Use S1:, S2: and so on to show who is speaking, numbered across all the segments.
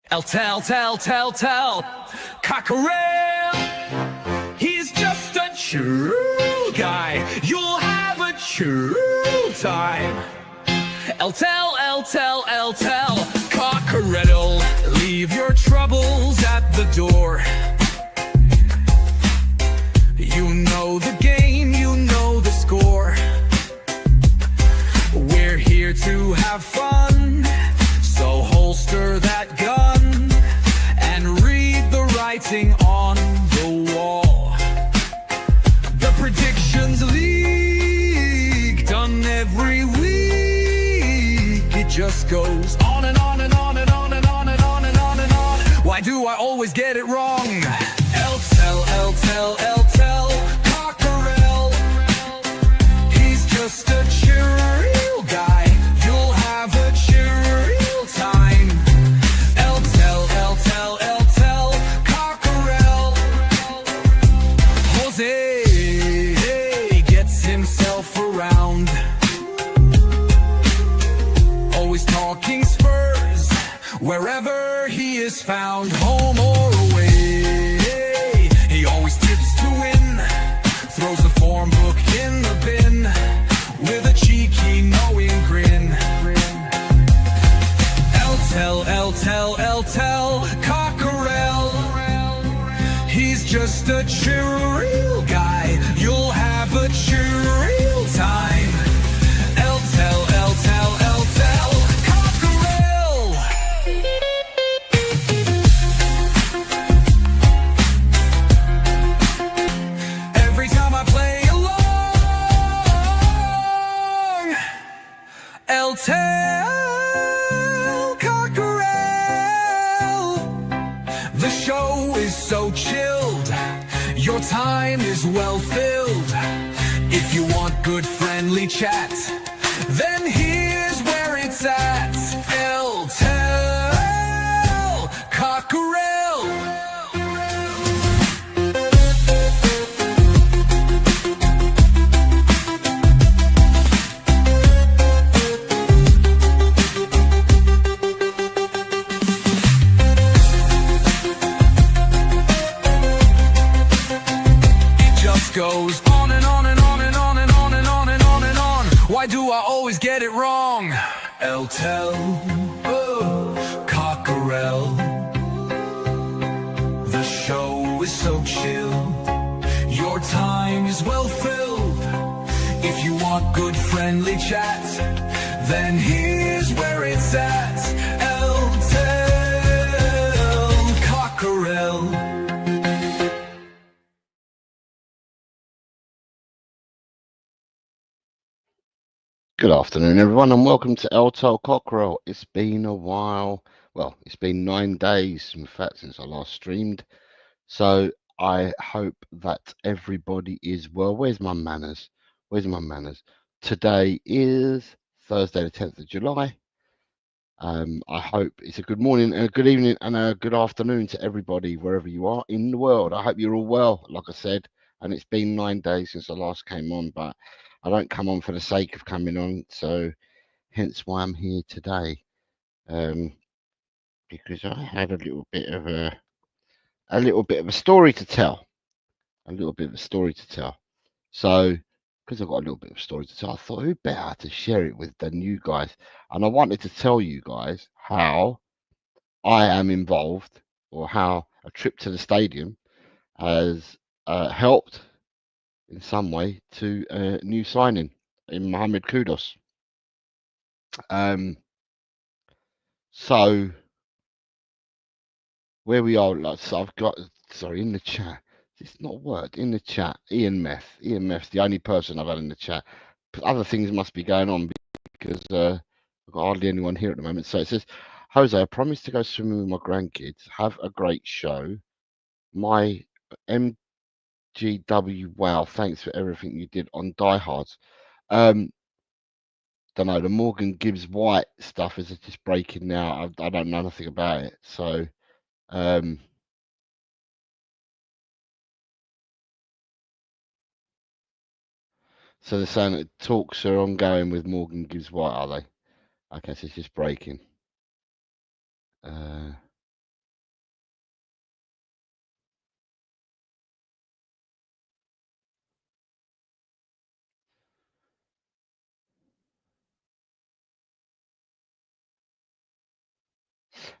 S1: Tell, Cockerel. He's just a true guy. You'll have a true time. Tell, Cockerel. Leave your troubles at the door. You know the game, you know the score. We're here to have fun, so holster that gun and read the writing on the wall. The predictions leak, done every week. It just goes on and on and on and on and on and on and on and on. Why do I always get it wrong? Tell, Cockerel. He's just a chill guy. You'll have a chill time. Tell, Cockerel. Jose gets himself around, always talking Spurs wherever he is found, home or away. He always tips to win, throws the form book in the bin with a cheeky knowing grin. Tell, Cockerel. He's just a chill guy. You'll have a chill time. Tell, Cockerel. Every time I play along, tell Cockerel. The show is so chilled, your time is well filled. If you want good friendly chat, then here's where it's at. Tell Cockerel. Goes on and on and on and on and on and on and on and on. Why do I always get it wrong? Tell Cockerel. The show is so chill, your time is well filled. If you want good friendly chat, then here's where it's at. Tell Cockerel.
S2: Good afternoon, everyone, and welcome to Tell Cockerel. It's been a while. Well, it's been 9 days, in fact, since I last streamed. So I hope that everybody is well. Where's my manners? Today is Thursday, the 10th of July. I hope it's a good morning and a good evening and a good afternoon to everybody, wherever you are in the world. I hope you're all well, like I said. And it's been 9 days since I last came on, but I don't come on for the sake of coming on, so hence why I'm here today, because I had a little bit of a story to tell, So, because I've got a little bit of a story to tell, I thought who better to share it with than you guys, and I wanted to tell you guys how I am involved, or how a trip to the stadium has helped in some way to a new signing in Mohamed Kudus. So where we are, like, so I've got, sorry, in the chat, it's not worked in the chat. Ian Meth's the only person I've had in the chat. But other things must be going on because I've got hardly anyone here at the moment. So it says, Jose, I promised to go swimming with my grandkids. Have a great show. My GW, wow, thanks for everything you did on Die Hards. Don't know, the Morgan Gibbs White stuff is just breaking now. I don't know nothing about it. So so they're saying that talks are ongoing with Morgan Gibbs White, are they? Okay, so it's just breaking.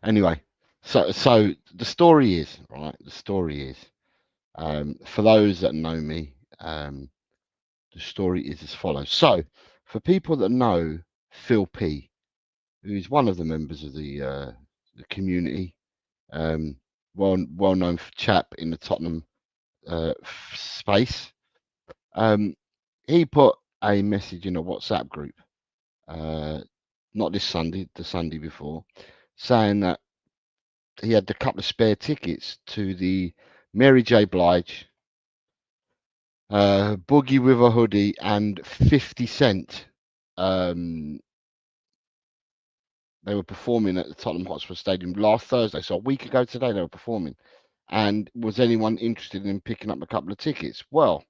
S2: Anyway, so the story is right. The story is for those that know me. The story is as follows. So, for people that know Phil P, who is one of the members of the community, um, well known chap in the Tottenham space, um, he put a message in a WhatsApp group, uh, not this Sunday, the Sunday before, saying that he had a couple of spare tickets to the Mary J. Blige, Boogie with a Hoodie, and 50 Cent. Um, They were performing at the Tottenham Hotspur Stadium last Thursday, so a week ago today they were performing. And was anyone interested in picking up a couple of tickets? Well,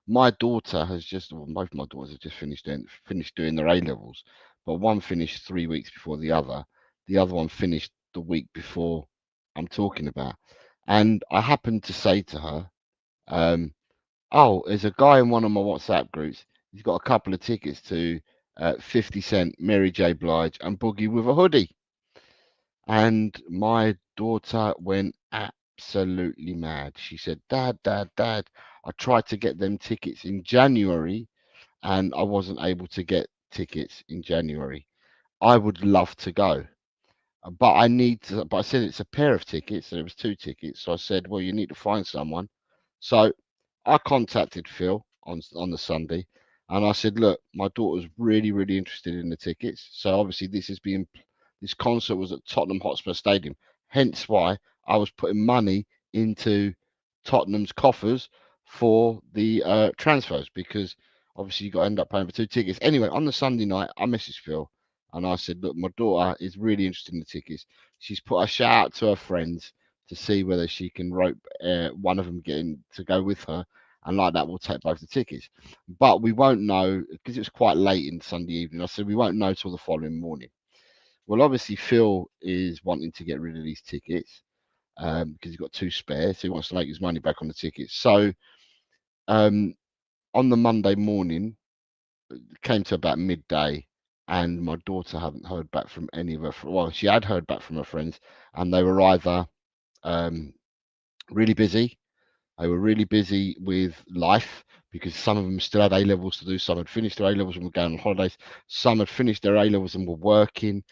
S2: my daughter has just, well, both my daughters have just finished doing their A levels, but one finished 3 weeks before the other. The other one finished the week before I'm talking about. And I happened to say to her, "Oh, there's a guy in one of my WhatsApp groups. He's got a couple of tickets to 50 Cent, Mary J. Blige, and Boogie with a Hoodie." And my daughter went absolutely mad. She said, "Dad, Dad, Dad, I tried to get them tickets in January and I wasn't able to get tickets in January. I would love to go, but I need to." But I said it's a pair of tickets, and it was two tickets. So I said, "Well, you need to find someone." So I contacted Phil on the Sunday, and I said, "Look, my daughter's really, really interested in the tickets. So obviously this concert was at Tottenham Hotspur Stadium, hence why I was putting money into Tottenham's coffers for the transfers, because obviously you got to end up paying for two tickets." Anyway, on the Sunday night, I messaged Phil and I said, "Look, my daughter is really interested in the tickets. She's put a shout out to her friends to see whether she can rope one of them getting to go with her, and like that we'll take both the tickets. But we won't know because it was quite late in Sunday evening." I said we won't know till the following morning. Well, obviously Phil is wanting to get rid of these tickets because he's got two spare, so he wants to make his money back on the tickets. So um, on the Monday morning, it came to about midday, and my daughter hadn't heard back from any of her. Well, she had heard back from her friends, and they were either um, really busy. They were really busy with life because some of them still had A levels to do. Some had finished their A levels and were going on holidays. Some had finished their A levels and were working.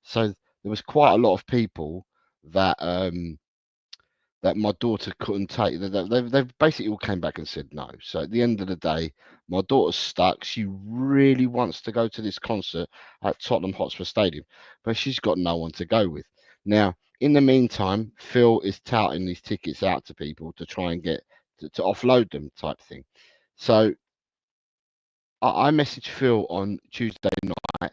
S2: So there was quite a lot of people that that my daughter couldn't take. They've basically all came back and said no. So at the end of the day, my daughter's stuck. She really wants to go to this concert at Tottenham Hotspur Stadium, but she's got no one to go with. Now, in the meantime, Phil is touting these tickets out to people to try and get to offload them, type thing. So I messaged Phil on Tuesday night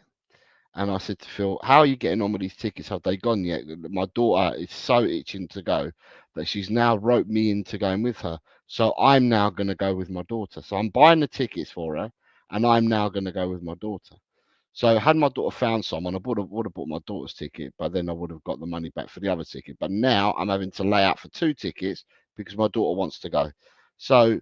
S2: and I said to Phil, "How are you getting on with these tickets? Have they gone yet? My daughter is so itching to go that she's now roped me into going with her. So I'm now going to go with my daughter. So I'm buying the tickets for her, and I'm now going to go with my daughter." So had my daughter found someone, I would have bought my daughter's ticket, but then I would have got the money back for the other ticket. But now I'm having to lay out for two tickets because my daughter wants to go. So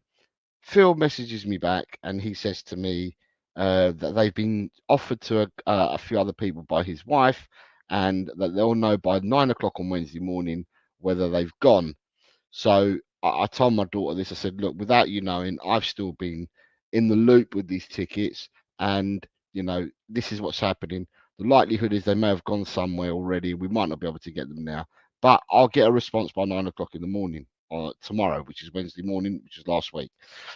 S2: Phil messages me back and he says to me that they've been offered to a few other people by his wife, and that they'll know by 9 o'clock on Wednesday morning whether they've gone. So I told my daughter this. I said, "Look, without you knowing, I've still been in the loop with these tickets, and this is what's happening. The likelihood is they may have gone somewhere already. We might not be able to get them now, but I'll get a response by 9 o'clock in the morning tomorrow, which is Wednesday morning, which is last week."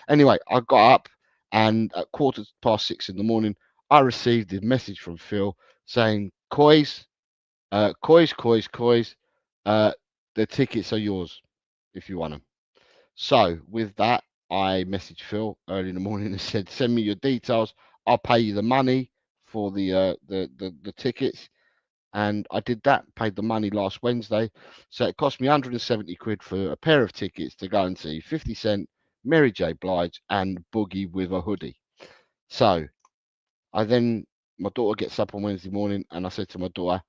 S2: Anyway, I got up, and at 6:15 in the morning, I received a message from Phil saying, "Coys, Coys, the tickets are yours if you want them." So with that, I messaged Phil early in the morning and said, "Send me your details. I'll pay you the money for the tickets." And I did that, paid the money last Wednesday. So it cost me 170 quid for a pair of tickets to go and see 50 Cent, Mary J. Blige, and Boogie with a Hoodie. So my daughter gets up on Wednesday morning, and I said to my daughter,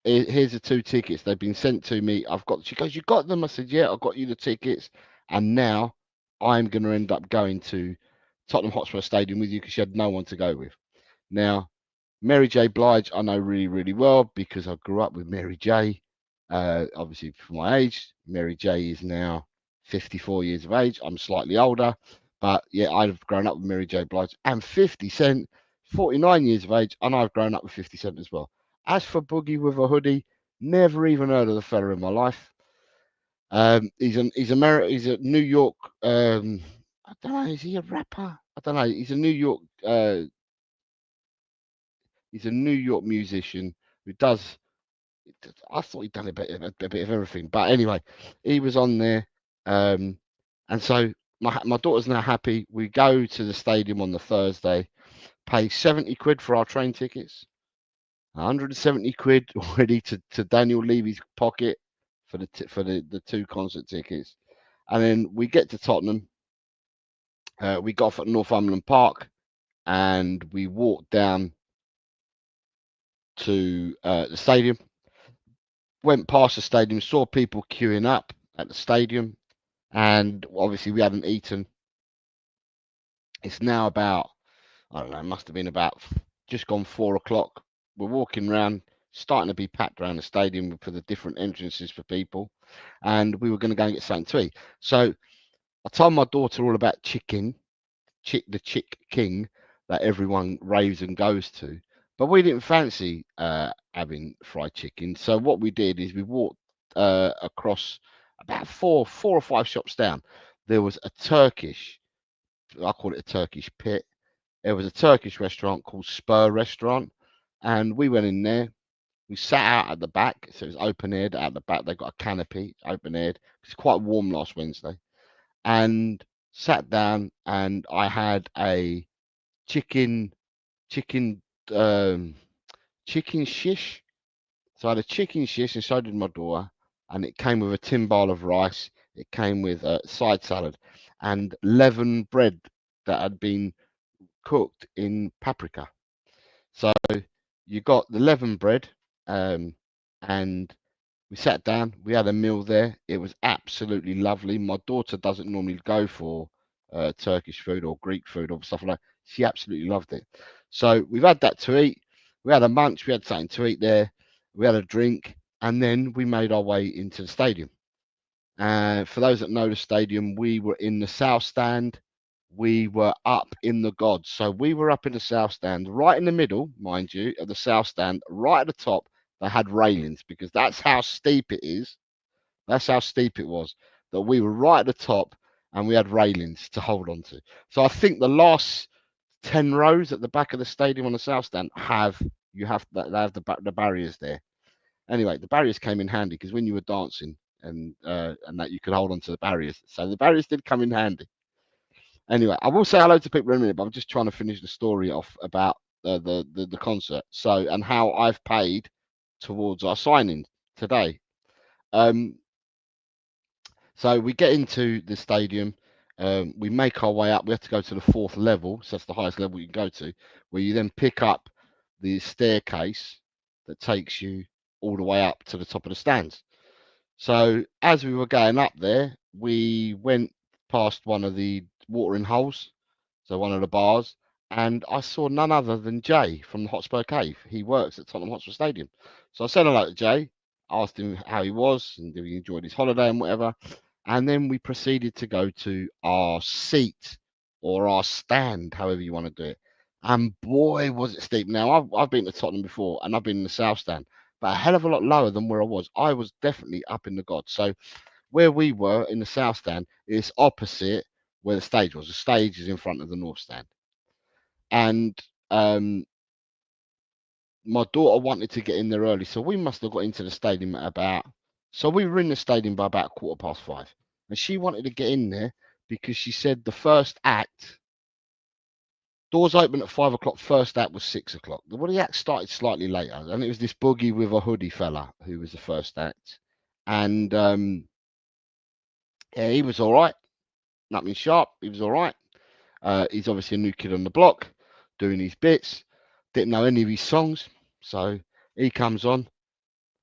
S2: Here's the two tickets. They've been sent to me. I've got." She goes, "You got them?" I said, "Yeah, I got you the tickets." And now I'm going to end up going to Tottenham Hotspur Stadium with you because she had no one to go with. Now, Mary J. Blige, I know really, really well because I grew up with Mary J. Obviously, for my age, Mary J. is now 54 years of age. I'm slightly older, but yeah, I've grown up with Mary J. Blige and 50 Cent, 49 years of age, and I've grown up with 50 Cent as well. As for Boogie with a Hoodie, never even heard of the fella in my life. He's a New York. I don't know. Is he a rapper? I don't know. He's a New York. He's a New York musician who does. I thought he'd done a bit of everything, but anyway, he was on there, and so my daughter's now happy. We go to the stadium on the Thursday, pay 70 quid for our train tickets, 170 quid already to Daniel Levy's pocket for the two concert tickets, and then we get to Tottenham. We got off at Northumberland Park, and we walked down to the stadium. Went past the stadium, saw people queuing up at the stadium, and obviously we hadn't eaten. It's now about, I don't know, it must have been about just gone 4 o'clock. We're walking around, starting to be packed around the stadium for the different entrances for people, and we were going to go and get something to eat. So I told my daughter all about the Chick King that everyone raves and goes to. But we didn't fancy having fried chicken. So what we did is we walked across about four or five shops down. There was a Turkish, I call it a Turkish pit. There was a Turkish restaurant called Spur Restaurant, and we went in there. We sat out at the back, so it was open aired out the back. They got a canopy, open aired. It's quite warm last Wednesday, and sat down, and I had a chicken chicken um chicken shish. So I had a chicken shish and so did my daughter, and it came with a tin bowl of rice. It came with a side salad and leavened bread that had been cooked in paprika. So you got the leavened bread, um, and we sat down. We had a meal there. It was absolutely lovely. My daughter doesn't normally go for Turkish food or Greek food or stuff like that. She absolutely loved it. So we've had that to eat. We had a munch. We had something to eat there. We had a drink, and then we made our way into the stadium. And for those that know the stadium, we were in the south stand. We were up in the gods. So we were up in the south stand, right in the middle, mind you, of the south stand, right at the top. They had railings because that's how steep it is. That's how steep it was. That we were right at the top and we had railings to hold on to. So I think the last 10 rows at the back of the stadium on the south stand they have the barriers there. Anyway, the barriers came in handy because when you were dancing and that you could hold on to the barriers. So the barriers did come in handy. Anyway, I will say hello to people in a minute, but I'm just trying to finish the story off about the concert. So and how I've paid towards our signing today. Um, so we get into the stadium. We make our way up. We have to go to the fourth level, so that's the highest level you can go to, where you then pick up the staircase that takes you all the way up to the top of the stands. So as we were going up there, we went past one of the watering holes, so one of the bars, and I saw none other than Jay from the Hotspur Cave. He works at Tottenham Hotspur Stadium. So I said hello to Jay, asked him how he was and if he enjoyed his holiday and whatever. And then we proceeded to go to our seat or our stand, however you want to do it. And boy, was it steep. Now, I've been to Tottenham before and I've been in the South Stand, but a hell of a lot lower than where I was. I was definitely up in the gods. So where we were in the South Stand is opposite where the stage was. The stage is in front of the North Stand. And my daughter wanted to get in there early, so we must have got into the stadium at about. So we were in the stadium by about 5:15, and she wanted to get in there because she said the first act. Doors open at 5 o'clock. First act was 6 o'clock. Well, the act started slightly later, and it was this boogie with a hoodie fella who was the first act, and yeah, he was all right. Nothing sharp. He was all right. He's obviously a new kid on the block, doing his bits. Didn't know any of his songs, so he comes on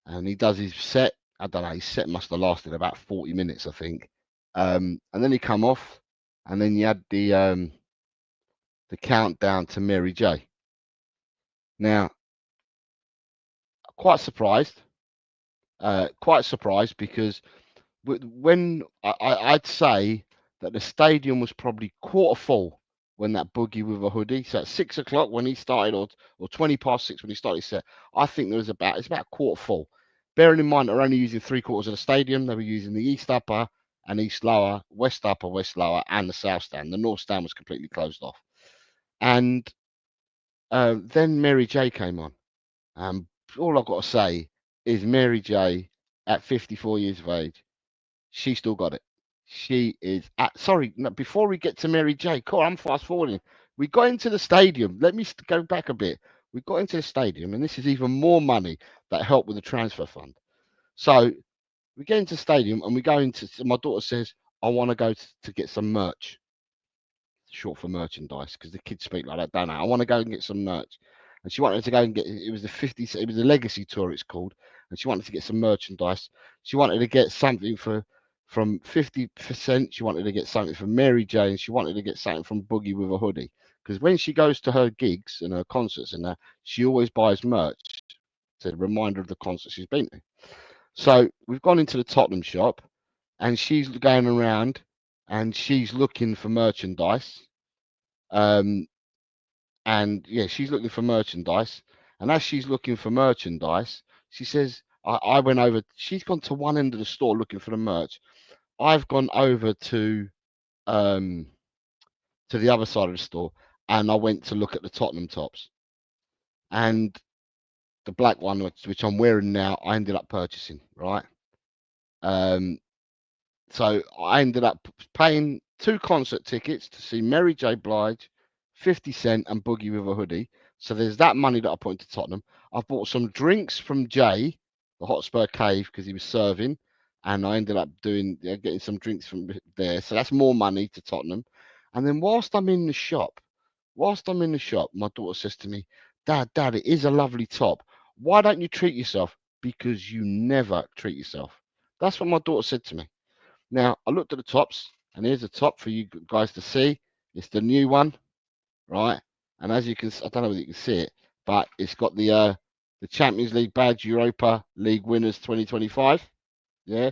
S2: and he does his set. I don't know. His set must have lasted about 40 minutes, I think. And then he come off, and then you had the countdown to Mary J. Now, quite surprised, because when I'd say that the stadium was probably quarter full when that boogie with a hoodie. So at 6 o'clock when he started, or 20 past 6 when he started his set, I think it's about quarter full. Bearing in mind they're only using 3 quarters of the stadium, they were using the east upper and east lower, west upper, west lower, and the south stand. The north stand was completely closed off. And then Mary J came on. And all I've got to say is Mary J, at 54 years of age, she still got it. She is at, sorry, no, before we get to Mary J, cool, I'm fast forwarding. We got into the stadium. Let me go back a bit. We got into the stadium, and this is even more money that helped with the transfer fund. So we get into the stadium, and we go into, my daughter says, I want to go to get some merch, short for merchandise, because the kids speak like that, don't they? I want to go and get some merch. And she wanted to go and get, it was it was a legacy tour, it's called. And she wanted to get some merchandise. She wanted to get something from 50%. She wanted to get something from Mary Jane. She wanted to get something from Boogie with a hoodie. Because when she goes to her gigs and her concerts and that, she always buys merch. It's a reminder of the concert she's been to. So we've gone into the Tottenham shop, and she's going around and she's looking for merchandise. And yeah, she's looking for merchandise. And as she's looking for merchandise, she says, I went over, she's gone to one end of the store looking for the merch. I've gone over um to the other side of the store, and I went to look at the Tottenham tops. And the black one, which I'm wearing now, I ended up purchasing, right? Um So I ended up paying 2 concert tickets to see Mary J. Blige, 50 Cent, and Boogie with a hoodie. So there's that money that I put into Tottenham. I've bought some drinks from Jay, the Hotspur Cave, because he was serving, and I ended up getting some drinks from there. So that's more money to Tottenham. And then whilst I'm in the shop, my daughter says to me, Dad, it is a lovely top. Why don't you treat yourself? Because you never treat yourself. That's what my daughter said to me. Now, I looked at the tops, and here's the top for you guys to see. It's the new one, right? And as you can, I don't know whether you can see it, but it's got the Champions League badge, Europa League winners 2025. Yeah,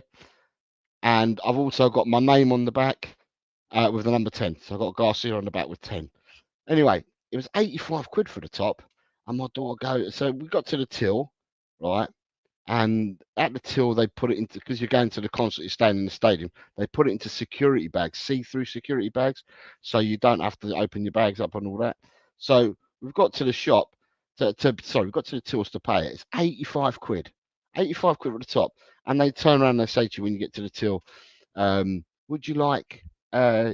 S2: and I've also got my name on the back with the number 10. So I've got Garcia on the back with 10. Anyway, it was 85 quid for the top, and my daughter goes. So we got to the till, right? And at the till, they put it into, because you're going to the concert, you're staying in the stadium, they put it into security bags, see-through security bags, so you don't have to open your bags up and all that. So we've got to the shop, sorry, we've got to the tills to pay it. It's 85 quid, 85 quid at the top. And they turn around and they say to you when you get to the till, would you like uh,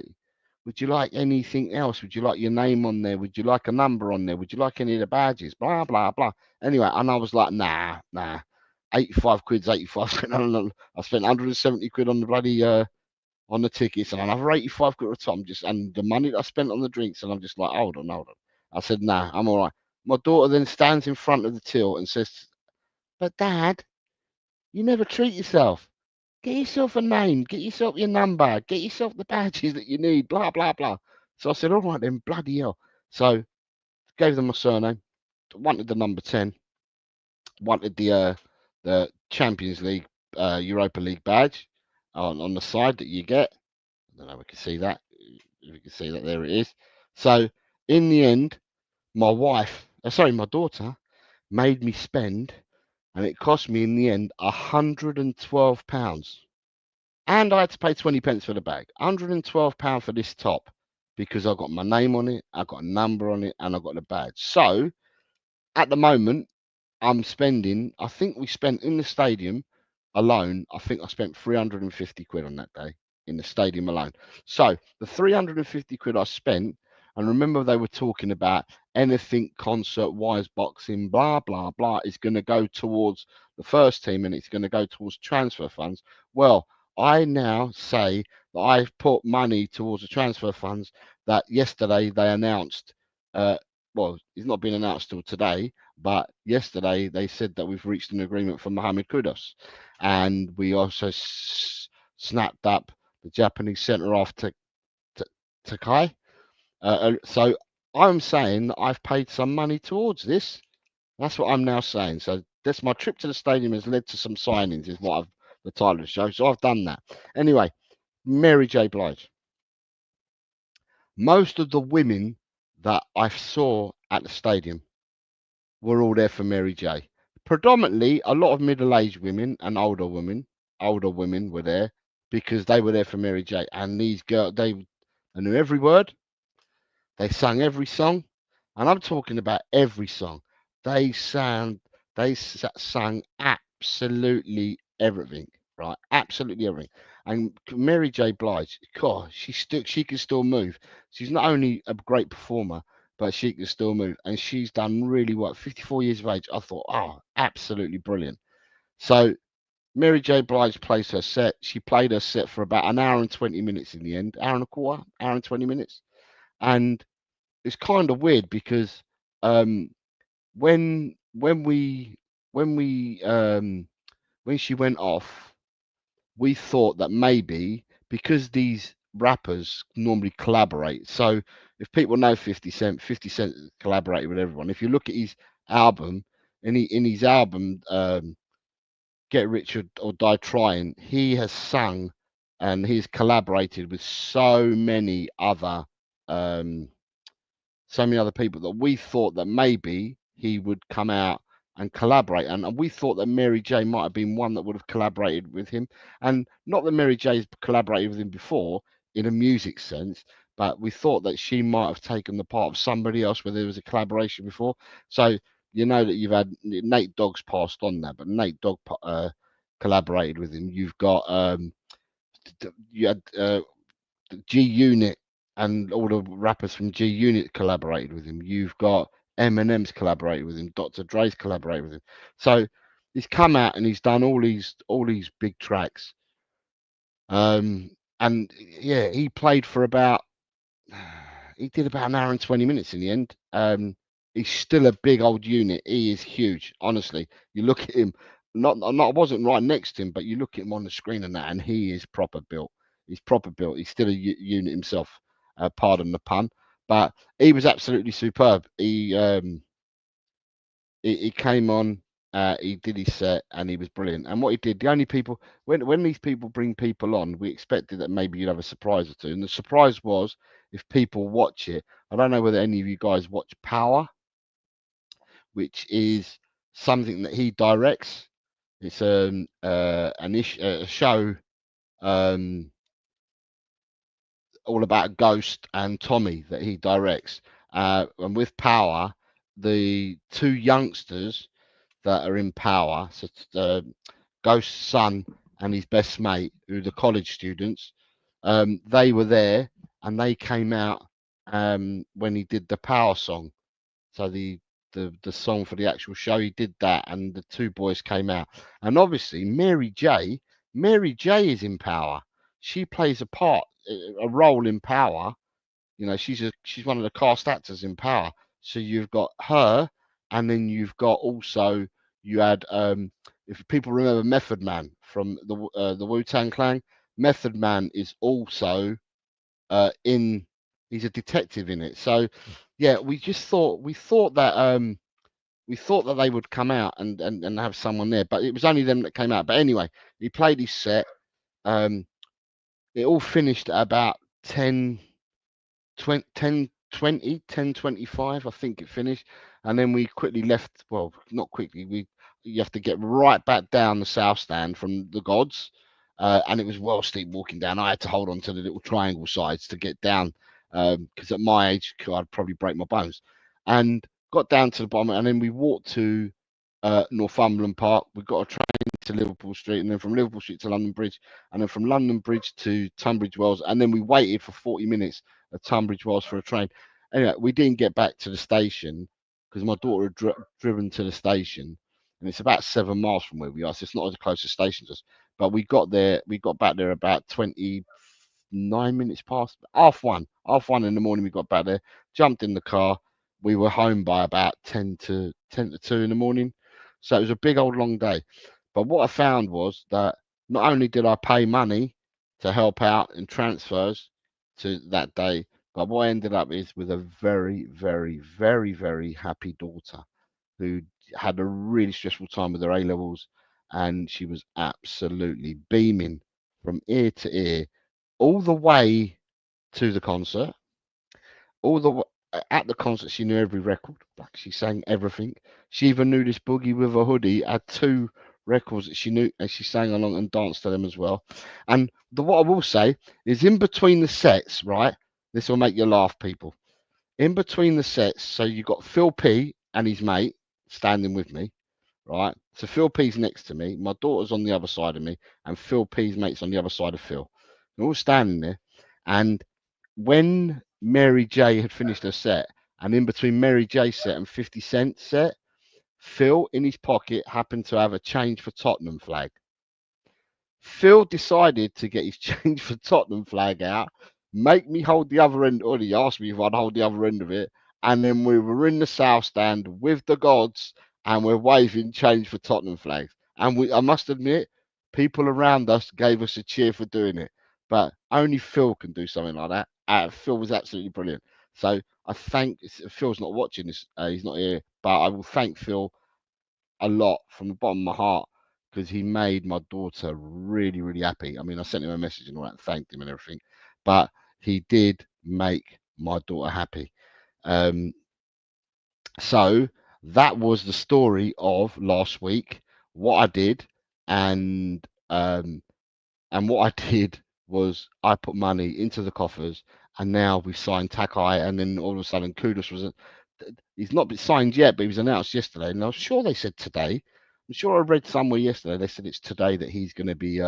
S2: would you like anything else? Would you like your name on there? Would you like a number on there? Would you like any of the badges? Blah, blah, blah. Anyway, and I was like, nah. 85 quid's 85 quid. I spent 170 quid on the bloody on the tickets and another 85 quid at the top. And the money that I spent on the drinks, and I'm just like, hold on. I said, nah, I'm all right. My daughter then stands in front of the till and says, but Dad, you never treat yourself. Get yourself a name, get yourself your number, get yourself the badges that you need, blah, blah, blah. So I said, all right then, bloody hell. So gave them my surname, wanted the number 10, wanted the Champions League, Europa League badge on the side that you get. I don't know if we can see that. If you can see that, there it is. So in the end, my daughter made me spend, and it cost me in the end £112. And I had to pay 20 pence for the bag. £112 for this top because I got my name on it, I got a number on it, and I got the badge. So at the moment, I think we spent in the stadium alone, I think I spent 350 quid on that day in the stadium alone. So the 350 quid I spent, and remember they were talking about anything concert wise, boxing, blah, blah, blah, is going to go towards the first team and it's going to go towards transfer funds. Well, I now say that I've put money towards the transfer funds that yesterday they announced. Well, it's not been announced till today, but yesterday they said that we've reached an agreement for Mohamed Kudus, and we also snapped up the Japanese centre half Takai. So I'm saying that I've paid some money towards this. That's what I'm now saying. So that's my trip to the stadium has led to some signings, is what I've the title of the show. So I've done that. Anyway, Mary J. Blige. Most of the women that I saw at the stadium were all there for Mary J. Predominantly, a lot of middle-aged women and older women were there because they were there for Mary J. And these girls, they knew every word. They sang every song, and I'm talking about every song. They sang, sang absolutely everything, right? Absolutely everything. And Mary J. Blige, God, she can still move. She's not only a great performer, but she can still move, and she's done really well. 54 years of age. I thought, oh, absolutely brilliant. So Mary J. Blige plays her set. She played her set for about an hour and 20 minutes in the end, hour and a quarter, hour and 20 minutes, and it's kind of weird because um, when we when we when she went off, we thought that maybe because these rappers normally collaborate. So if people know 50 Cent, 50 Cent collaborated with everyone. If you look at his album, in his album Get Rich or Die Trying, he has sung and he's collaborated with um, so many other people that we thought that maybe he would come out and collaborate. And we thought that Mary J might have been one that would have collaborated with him. And not that Mary J's collaborated with him before in a music sense, but we thought that she might have taken the part of somebody else where there was a collaboration before. So you know that you've had Nate Dogg's passed on now, but Nate Dogg collaborated with him. You've got you had G Unit and all the rappers from G Unit collaborated with him. You've got Eminem's collaborated with him. Dr. Dre's collaborated with him. So he's come out and he's done all these big tracks. And yeah, he played for about he did about an hour and 20 minutes in the end. He's still a big old unit. He is huge, honestly. You look at him, not I wasn't right next to him, but you look at him on the screen and that, and he is proper built. He's proper built. He's still a unit himself. Pardon the pun, but he was absolutely superb. He came on, he did his set, and he was brilliant. And what he did, the only people when these people bring people on, we expected that maybe you'd have a surprise or two. And the surprise was if people watch it. I don't know whether any of you guys watch Power, which is something that he directs. It's a show um, all about Ghost and Tommy that he directs. And with Power, the two youngsters that are in Power, so Ghost's son and his best mate, who are the college students, they were there and they came out when he did the Power song. So the song for the actual show, he did that, and the two boys came out. And obviously, Mary J is in Power. She plays a role in Power. You know, she's one of the cast actors in Power. So you've got her, and then you've got also you had if people remember Method Man from the Wu Tang Clan, Method Man is also in. He's a detective in it. So yeah, we thought that they would come out and have someone there, but it was only them that came out. But anyway, he played his set. Um, it all finished at about 10 20, 10, 20, 10:25, I think it finished. And then we quickly left. Well, not quickly. You have to get right back down the south stand from the gods. And it was well steep walking down. I had to hold on to the little triangle sides to get down because at my age, I'd probably break my bones. And got down to the bottom, and then we walked to Northumberland Park. We got a train to Liverpool Street, and then from Liverpool Street to London Bridge, and then from London Bridge to Tunbridge Wells, and then we waited for 40 minutes at Tunbridge Wells for a train. Anyway, we didn't get back to the station because my daughter had driven to the station, and it's about 7 miles from where we are, so it's not as close a station to us. But we got back there about 29 minutes past half one in the morning. We got back there, jumped in the car. We were home by about 10 to 2 in the morning. So it was a big old long day. But what I found was that not only did I pay money to help out in transfers to that day, but what I ended up is with a very, very, very, very happy daughter who had a really stressful time with her A levels, and she was absolutely beaming from ear to ear, all the way to the concert. All the at the concert, she knew every record. Like she sang everything. She even knew this Boogie with a Hoodie had two records that she knew, and she sang along and danced to them as well. And what I will say is, in between the sets, right? This will make you laugh, people. In between the sets, so you got Phil P and his mate standing with me, right? So Phil P's next to me, my daughter's on the other side of me, and Phil P's mate's on the other side of Phil. They're all standing there, and when Mary J had finished her set, and in between Mary J's set and 50 Cent's set, Phil in his pocket happened to have a change for Tottenham flag. Phil decided to get his change for Tottenham flag out, make me hold the other end, or he asked me if I'd hold the other end of it, and then we were in the south stand with the gods, and we're waving change for Tottenham flags. And I must admit, people around us gave us a cheer for doing it, but only Phil can do something like that. Phil was absolutely brilliant. So I thank Phil's not watching this; he's not here, but I will thank Phil a lot from the bottom of my heart because he made my daughter really, really happy. I mean, I sent him a message and all that, thanked him and everything, but he did make my daughter happy. Um, so that was the story of last week, what I did, and um, and what I did was I put money into the coffers, and now we've signed Takai, and then all of a sudden Kudos was he's not been signed yet, but he was announced yesterday, and I was sure they said today. I'm sure I read somewhere yesterday they said it's today that he's going to be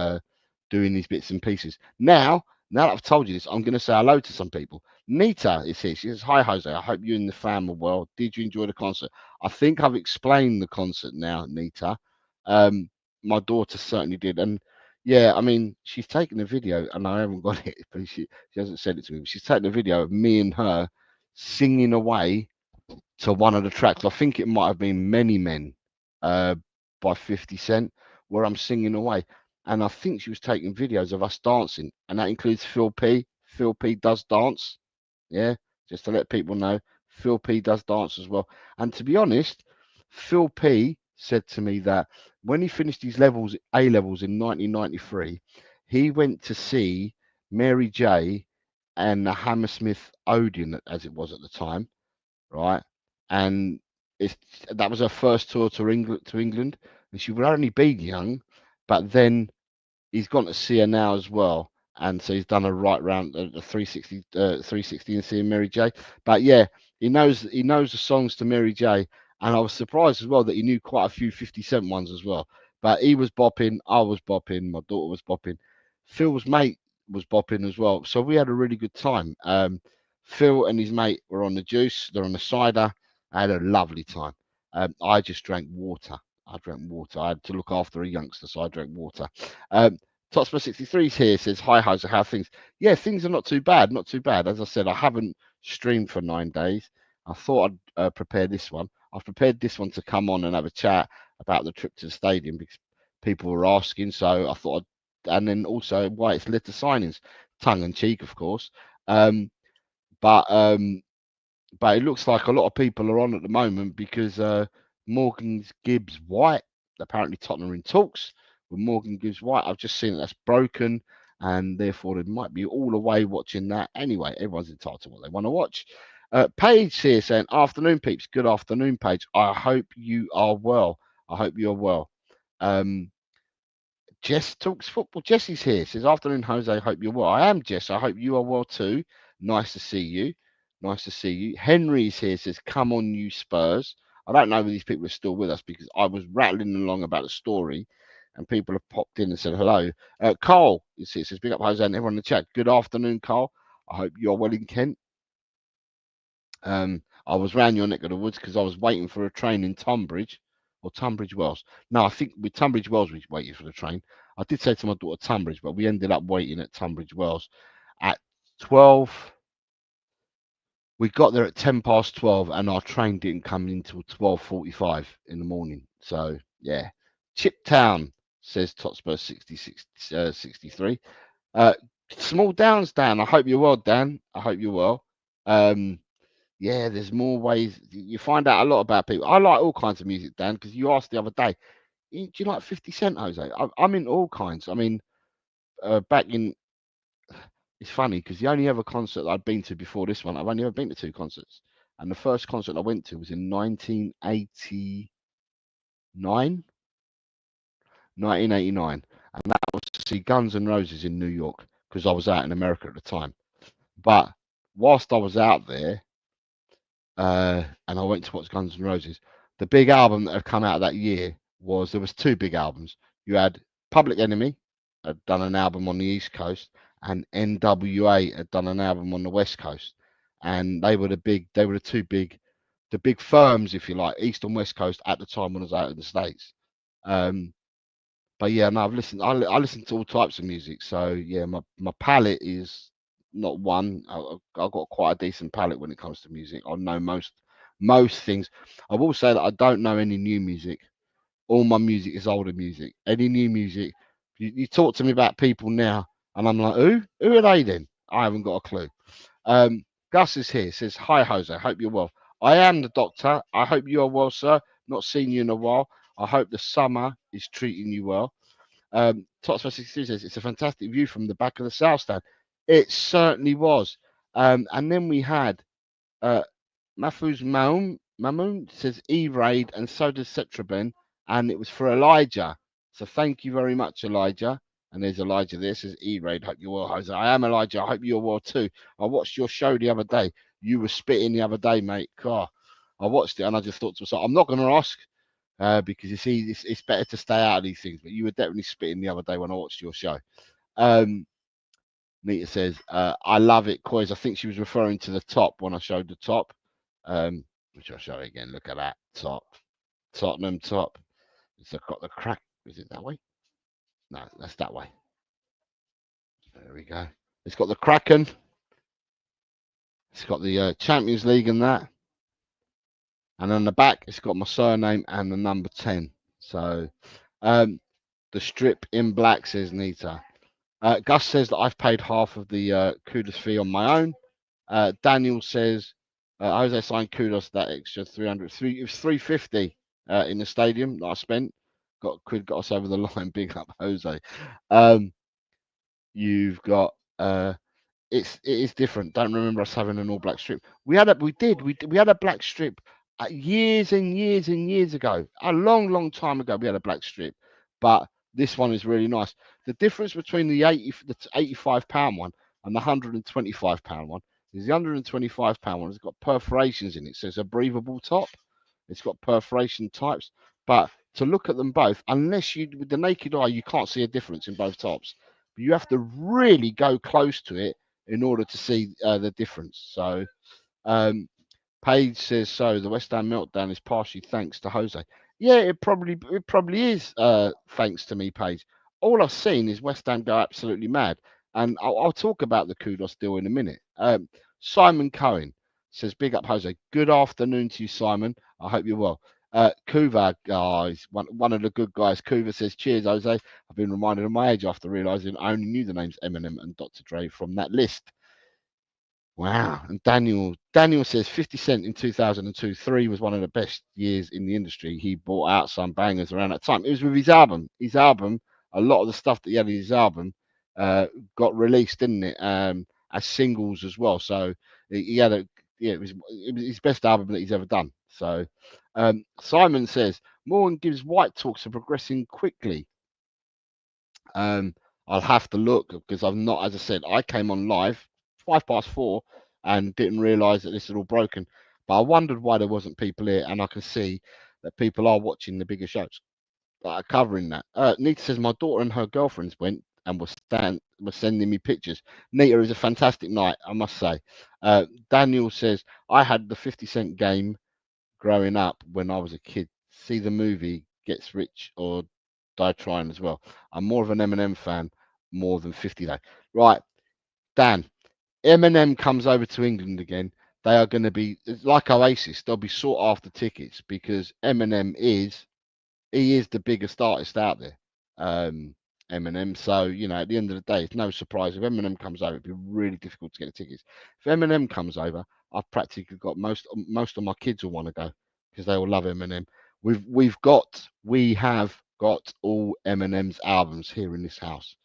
S2: doing these bits and pieces. Now that I've told you this, I'm going to say hello to some people. Nita is here. She says, "Hi Jose, I hope you and the fam are well. Did you enjoy the concert?" I think I've explained the concert now, Nita. My daughter certainly did, and yeah, I mean, she's taken a video, and I haven't got it, but she hasn't sent it to me. But she's taken a video of me and her singing away to one of the tracks. I think it might have been Many Men uh, by 50 Cent, where I'm singing away. And I think she was taking videos of us dancing, and that includes Phil P. Phil P does dance. Yeah, just to let people know, Phil P does dance as well. And to be honest, Phil P said to me that when he finished his A levels in 1993, he went to see Mary J and the Hammersmith Odeon, as it was at the time, right? And it's that was her first tour to England, and she would only be young, but then he's gone to see her now as well, and so he's done a right round the 360 and seeing Mary J. But yeah, he knows the songs to Mary J, and I was surprised as well that he knew quite a few 50 Cent ones as well. But he was bopping, I was bopping, my daughter was bopping, Phil's mate was bopping as well, so we had a really good time. Phil and his mate were on the juice, they're on the cider. I had a lovely time. I just drank water. I drank water. I had to look after a youngster, so I drank water. Totspur 63 is here, says, "Hi, how's how are things?" Yeah, things are not too bad, not too bad. As I said, I haven't streamed for 9 days. I thought I'd prepare this one. I've prepared this one to come on and have a chat about the trip to the stadium because people were asking. So I thought, and then also why it's led to signings, tongue in cheek, of course. Um, but it looks like a lot of people are on at the moment because Morgan Gibbs White, apparently Tottenham are in talks with Morgan Gibbs White. I've just seen that that's broken, and therefore they might be all away watching that. Anyway, everyone's entitled to what they want to watch. Paige here saying, "Afternoon, peeps. Good afternoon, Paige. I hope you are well. I hope you are well." Um, Jess talks football. Jesse's here. Says, "Afternoon, Jose. I hope you're well." I am, Jess. I hope you are well too. Nice to see you. Nice to see you. Henry's here. Says, "Come on, you Spurs." I don't know if these people are still with us because I was rattling along about the story and people have popped in and said hello. Carl, it says, "Big up, Jose, and everyone in the chat. Good afternoon, Carl. I hope you're well in Kent." I was round your neck of the woods because I was waiting for a train in Tunbridge or Tunbridge Wells. No, I think with Tunbridge Wells we waited for the train. I did say to my daughter Tunbridge, but we ended up waiting at Tunbridge Wells at 12. We got there at 12:10, and our train didn't come in until 12:45 in the morning. So yeah, Chiptown, says Totspur 66 63. Small Downs, Dan. I hope you're well, Dan. I hope you're well. Um, yeah, there's more ways. You find out a lot about people. I like all kinds of music, Dan, because you asked the other day, do you like 50 Cent, Jose? I'm in all kinds. I mean, back in, it's funny because the only other concert that I'd been to before this one, I've only ever been to two concerts. And the first concert I went to was in 1989, and that was to see Guns N' Roses in New York because I was out in America at the time. But whilst I was out there, and I went to watch Guns N' Roses. The big album that had come out that year was there was two big albums. You had Public Enemy had done an album on the East Coast, and NWA had done an album on the West Coast, and they were the big firms, if you like, East and West Coast at the time when I was out in the States. Um, but yeah, no, I've listened. I listen to all types of music, so yeah, my palette is not one. I've got quite a decent palette when it comes to music. I know most things. I will say that I don't know any new music. All my music is older music. Any new music, you talk to me about people now, and I'm like, who? Who are they then? I haven't got a clue. Um, Gus is here. Says hi, Jose. Hope you're well. I am the doctor. I hope you are well, sir. Not seen you in a while. I hope the summer is treating you well. Top 62 says it's a fantastic view from the back of the South Stand. It certainly was. And then we had uh, Mahfouz Mamoun says E-Raid, and so does Cetraben, and it was for Elijah. So thank you very much, Elijah. And there's Elijah there, says E-Raid. Hope you're well, Jose. I am Elijah. I hope you're well too. I watched your show the other day. You were spitting the other day, mate. God, I watched it and I just thought to myself, I'm not going to ask because you see, it's better to stay out of these things. But you were definitely spitting the other day when I watched your show. Um, Nita says, I love it, Coys. I think she was referring to the top when I showed the top. Which I'll show again. Look at that top. Tottenham top. It's got the crack. Is it that way? No, that's that way. There we go. It's got the Kraken. It's got the Champions League and that. And on the back, it's got my surname and the number 10. So, the strip in black, says Nita. Gus says that I've paid half of the kudos fee on my own. Daniel says Jose signed kudos that extra 300. It was 350 in the stadium that I spent. Got us over the line. Big up, Jose. Um, you've got it is different. Don't remember us having an all black strip. We had a black strip years and years and years ago. A long time ago, we had a black strip, but this one is really nice. The difference between the 85 pound one and the £125 one is the £125 one has got perforations in it, so it's a breathable top. It's got perforation types, but to look at them both, unless you with the naked eye, you can't see a difference in both tops. But you have to really go close to it in order to see the difference. So, Paige says so. The West Ham meltdown is partially thanks to Jose. Yeah, it probably is thanks to me, Paige. All I've seen is West Ham go absolutely mad, and I'll talk about the kudos deal in a minute. Simon Cohen says, "Big up, Jose. Good afternoon to you, Simon. I hope you're well." Kuva, guys, one of the good guys. Kuva says, "Cheers, Jose. I've been reminded of my age after realizing I only knew the names Eminem and Dr. Dre from that list." Wow. And Daniel says 50 Cent in 2002, 3 was one of the best years in the industry. He brought out some bangers around that time. It was with his album. A lot of the stuff that he had in his album got released, didn't it? As singles as well. So he had it was his best album that he's ever done. So Simon says, Morgan gives White Talks are progressing quickly. I'll have to look because I've not, as I said, I came on live 4:05 and didn't realise that this had all broken. But I wondered why there wasn't people here, and I can see that people are watching the bigger shows that are covering that. Nita says my daughter and her girlfriends went and were sending me pictures. Nita, is a fantastic night, I must say. Daniel says I had the 50 Cent game growing up when I was a kid. See the movie Gets Rich or Die Trying as well. I'm more of an Eminem fan more than 50 Day. Right, Dan, Eminem comes over to England again. They are going to be like Oasis. They'll be sought after tickets because Eminem is the biggest artist out there. Eminem. So, you know, at the end of the day, it's no surprise if Eminem comes over, it'd be really difficult to get the tickets. If Eminem comes over, I've practically got most of my kids will want to go because they all love Eminem. We have got all Eminem's albums here in this house.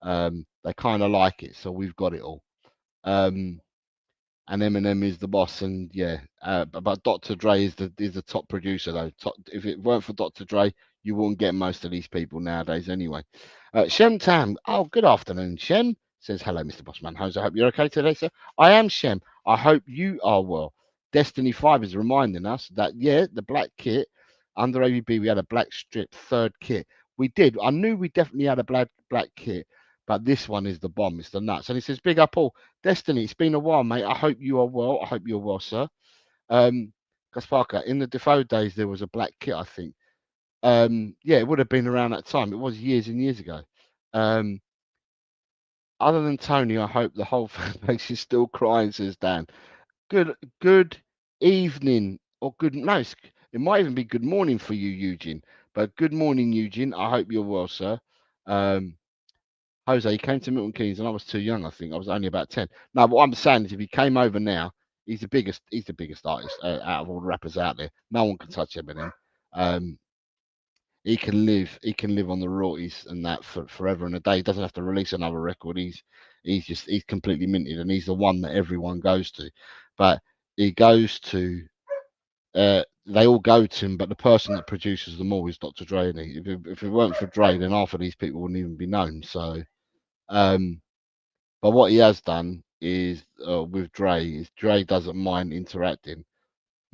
S2: They kind of like it, so we've got it all. Um, and Eminem is the boss. And yeah, but Dr. Dre is the top producer though. If it weren't for Dr. Dre, you wouldn't get most of these people nowadays anyway. Shem Tam, oh good afternoon, Shem. Says hello, Mr. Bossman. How's I hope you're okay today, sir. I am Shem. I hope you are well. Destiny 5 is reminding us that yeah, the black kit under ABB we had a black strip third kit. We did. I knew we definitely had a black kit, but this one is the bomb. It's the nuts. And he says, big up all. Destiny, it's been a while, mate. I hope you are well. I hope you're well, sir. Gus Parker, in the Defoe days, there was a black kit, I think. Yeah, it would have been around that time. It was years and years ago. Um, Other than Tony, I hope the whole fan base is still crying, says Dan. Good evening, or good, no, it might even be good morning for you, Eugene. But good morning, Eugene. I hope you're well, sir. Um, Jose, he came to Milton Keynes and I was too young, I think. I was only about 10. No, but what I'm saying is if he came over now, he's the biggest artist out of all the rappers out there. No one can touch Eminem. Um, he can live on the royalties and that for forever and a day. He doesn't have to release another record. He's completely minted and he's the one that everyone goes to. But he goes to they all go to him, but the person that produces them all is Dr. Dre. And if it weren't for Dre, then half of these people wouldn't even be known. So um but what he has done is with Dre is Dre doesn't mind interacting.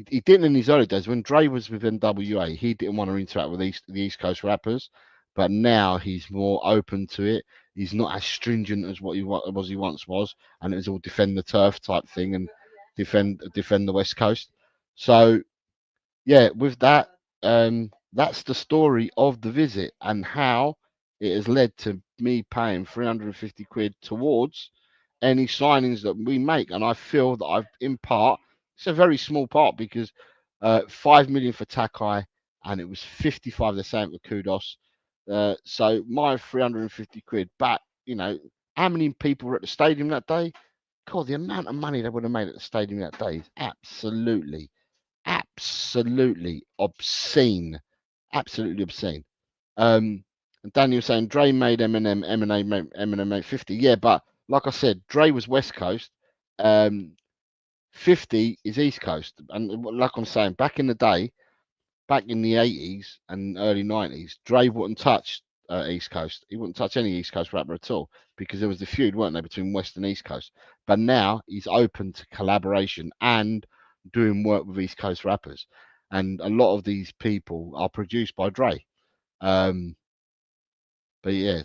S2: He didn't in his early days when Dre was with NWA. He didn't want to interact with the East Coast rappers, but now he's more open to it. He's not as stringent as what he once was, and it was all defend the turf type thing and defend the West Coast. So yeah, with that, that's the story of the visit and how it has led to me paying 350 quid towards any signings that we make. And I feel that I've, in part, it's a very small part because 5 million for Takai and it was 55 the same for Kudos. So my 350 quid back, you know, how many people were at the stadium that day? God, the amount of money they would have made at the stadium that day is absolutely obscene. Absolutely obscene. And Daniel saying Dre made Eminem, Eminem made 50. Yeah, but like I said, Dre was West Coast. 50 is East Coast. And like I'm saying, back in the day, back in the 80s and early 90s, Dre wouldn't touch East Coast. He wouldn't touch any East Coast rapper at all because there was the feud, weren't there, between West and East Coast. But now he's open to collaboration and doing work with East Coast rappers. And a lot of these people are produced by Dre. Um, but yeah,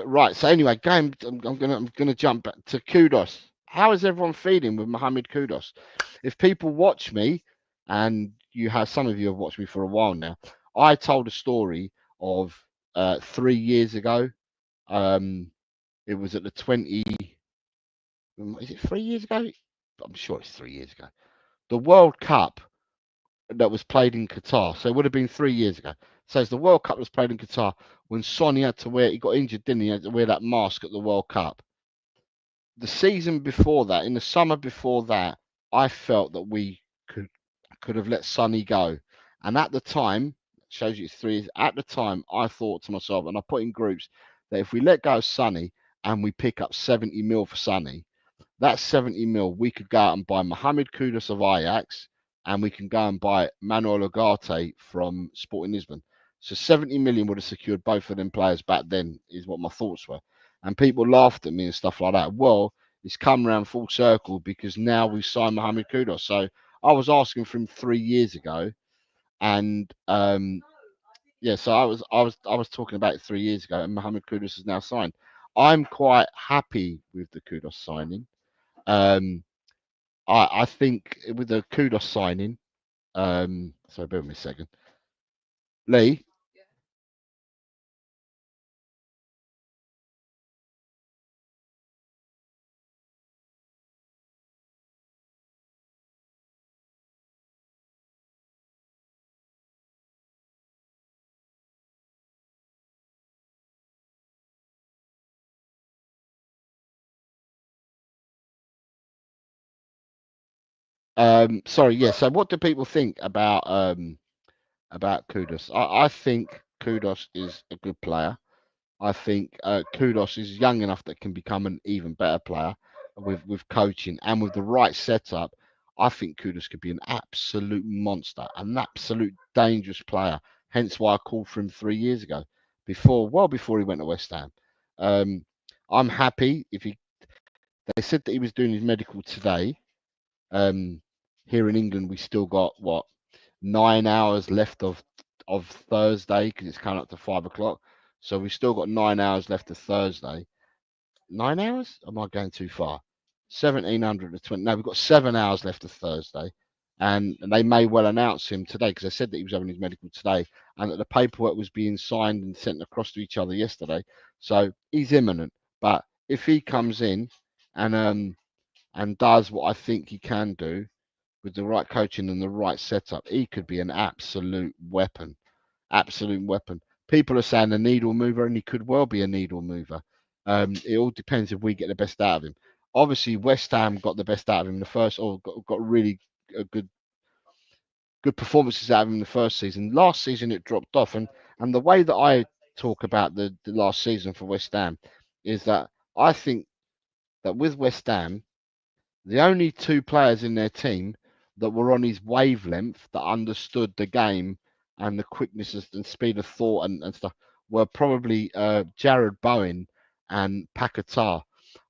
S2: right. So anyway, I'm gonna jump back to Kudos. How is everyone feeling with Mohammed Kudos? If people watch me, and you have some of you have watched me for a while now, I told a story of 3 years ago. Um, it was at the 20. Is it 3 years ago? I'm sure it's 3 years ago. The World Cup that was played in Qatar. So it would have been 3 years ago. So it's the World Cup was played in Qatar when Sonny had to wear, he got injured, didn't he? He had to wear that mask at the World Cup. The season before that, in the summer before that, I felt that we could have let Sonny go. And at the time, shows you it's 3 years. At the time, I thought to myself, and I put in groups, that if we let go of Sonny and we pick up 70 mil for Sonny, that 70 mil, we could go out and buy Mohamed Kudus of Ajax, and we can go and buy Manuel Ugarte from Sporting Lisbon. So 70 million would have secured both of them players back then, is what my thoughts were. And people laughed at me and stuff like that. Well, it's come around full circle because now we've signed Mohamed Kudus. So I was asking for him 3 years ago, and yeah, so I was talking about it 3 years ago, and Mohamed Kudus is now signed. I'm quite happy with the Kudus signing. Um, I think with the Kudos signing, sorry, bear with me a second. Lee, Sorry, yeah. So, what do people think about Kudos? I think Kudos is a good player. I think Kudos is young enough that can become an even better player with coaching and with the right setup. I think Kudos could be an absolute monster, an absolute dangerous player. Hence why I called for him 3 years ago, well before he went to West Ham. Um, I'm happy if he. They said that he was doing his medical today. Um, Here in England, we still got what 9 hours left of Thursday because it's coming up to 5 o'clock. So we've still got 9 hours left of Thursday. 9 hours? Am I going too far? 1700 to 20. No, we've got 7 hours left of Thursday. And they may well announce him today because they said that he was having his medical today and that the paperwork was being signed and sent across to each other yesterday. So he's imminent. But if he comes in and does what I think he can do with the right coaching and the right setup, he could be an absolute weapon. Absolute weapon. People are saying a needle mover, and he could well be a needle mover. It all depends if we get the best out of him. Obviously, West Ham got the best out of him in the first, or got really good performances out of him in the first season. Last season, it dropped off, and the way that I talk about the last season for West Ham is that I think that with West Ham, the only two players in their team that were on his wavelength, that understood the game and the quickness and speed of thought and stuff, were probably Jared Bowen and Paquetá.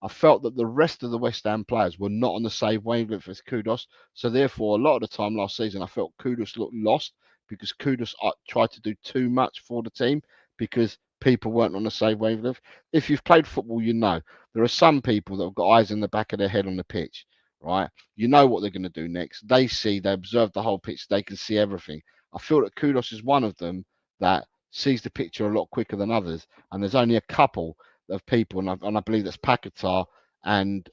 S2: I felt that the rest of the West Ham players were not on the same wavelength as Kudos. So therefore, a lot of the time last season, I felt Kudos looked lost because Kudos tried to do too much for the team because people weren't on the same wavelength. If you've played football, you know there are some people that have got eyes in the back of their head on the pitch, right? You know what they're going to do next. They observe the whole pitch, they can see everything. I feel that Kudos is one of them that sees the picture a lot quicker than others. And there's only a couple of people, and I believe that's Paquetá and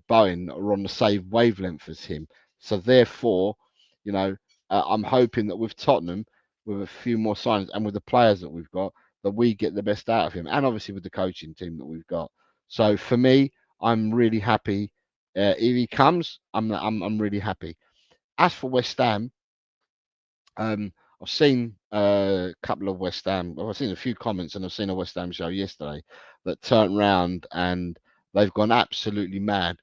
S2: Bowen are on the same wavelength as him. So therefore, you know, I'm hoping that with Tottenham, with a few more signings and with the players that we've got, that we get the best out of him, and obviously with the coaching team that we've got. So for me, I'm really happy. If he comes, I'm really happy. As for West Ham, I've seen a couple of West Ham. Well, I've seen a few comments, and I've seen a West Ham show yesterday that turned round and they've gone absolutely mad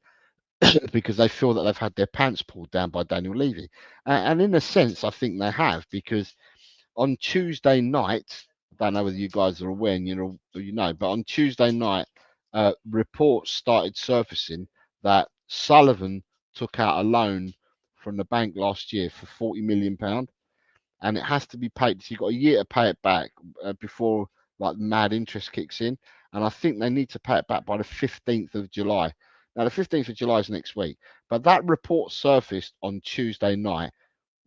S2: because they feel that they've had their pants pulled down by Daniel Levy, and in a sense, I think they have because on Tuesday night, I don't know whether you guys are aware, and you know, but on Tuesday night, reports started surfacing that Sullivan took out a loan from the bank last year for £40 million, and it has to be paid. So you've got a year to pay it back before like mad interest kicks in, and I think they need to pay it back by the 15th of July. Now, the 15th of July is next week, but that report surfaced on Tuesday night.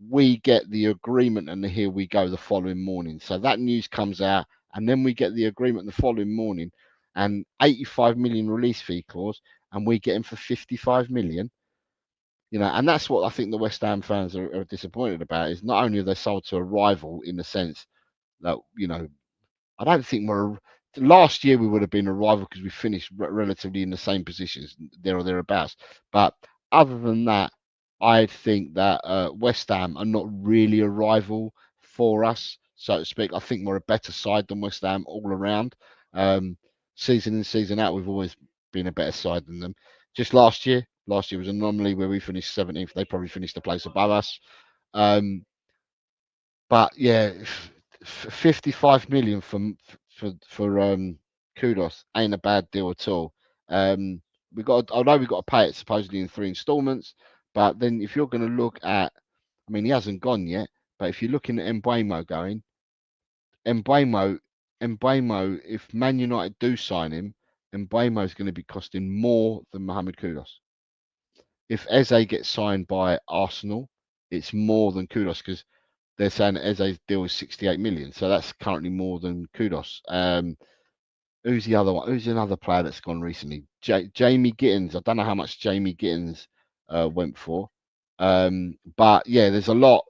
S2: We get the agreement, and here we go the following morning. So that news comes out, and then we get the agreement the following morning, and 85 million release fee clause, and we get him for 55 million. And that's what I think the West Ham fans are disappointed about. Is not only are they sold to a rival in the sense that I don't think we're. Last year we would have been a rival because we finished relatively in the same positions there or thereabouts. But other than that, I think that West Ham are not really a rival for us, so to speak. I think we're a better side than West Ham all around. Season in, season out, we've always been a better side than them. Just last year was an anomaly where we finished 17th. They probably finished a place above us. Um, but yeah, 55 million for Kudos ain't a bad deal at all. I know we got to pay it supposedly in 3 installments, but then if you're going to look at, I mean, he hasn't gone yet, but if you're looking at Mbuemo going, Mbuemo, if Man United do sign him, Mbuemo is going to be costing more than Mohamed Kudos. If Eze gets signed by Arsenal, it's more than Kudos because they're saying that Eze's deal is 68 million, so that's currently more than Kudos. Who's the other one? Who's another player that's gone recently? Jamie Gittins. I don't know how much Jamie Gittins went for, but yeah, there's a lot.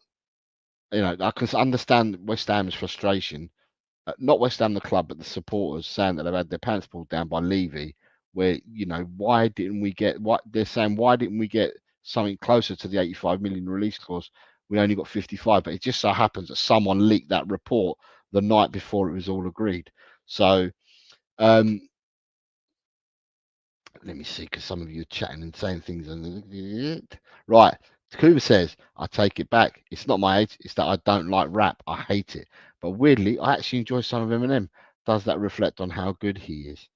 S2: I can understand West Ham's frustration. Not West Ham the club, but the supporters saying that they've had their pants pulled down by Levy. Where why didn't we get? What they're saying? Why didn't we get something closer to the 85 million release clause. We only got 55, but it just so happens that someone leaked that report the night before it was all agreed. So let me see, because some of you are chatting and saying things. Right. Kuba says, I take it back. It's not my age. It's that I don't like rap. I hate it. But weirdly, I actually enjoy some of Eminem. Does that reflect on how good he is?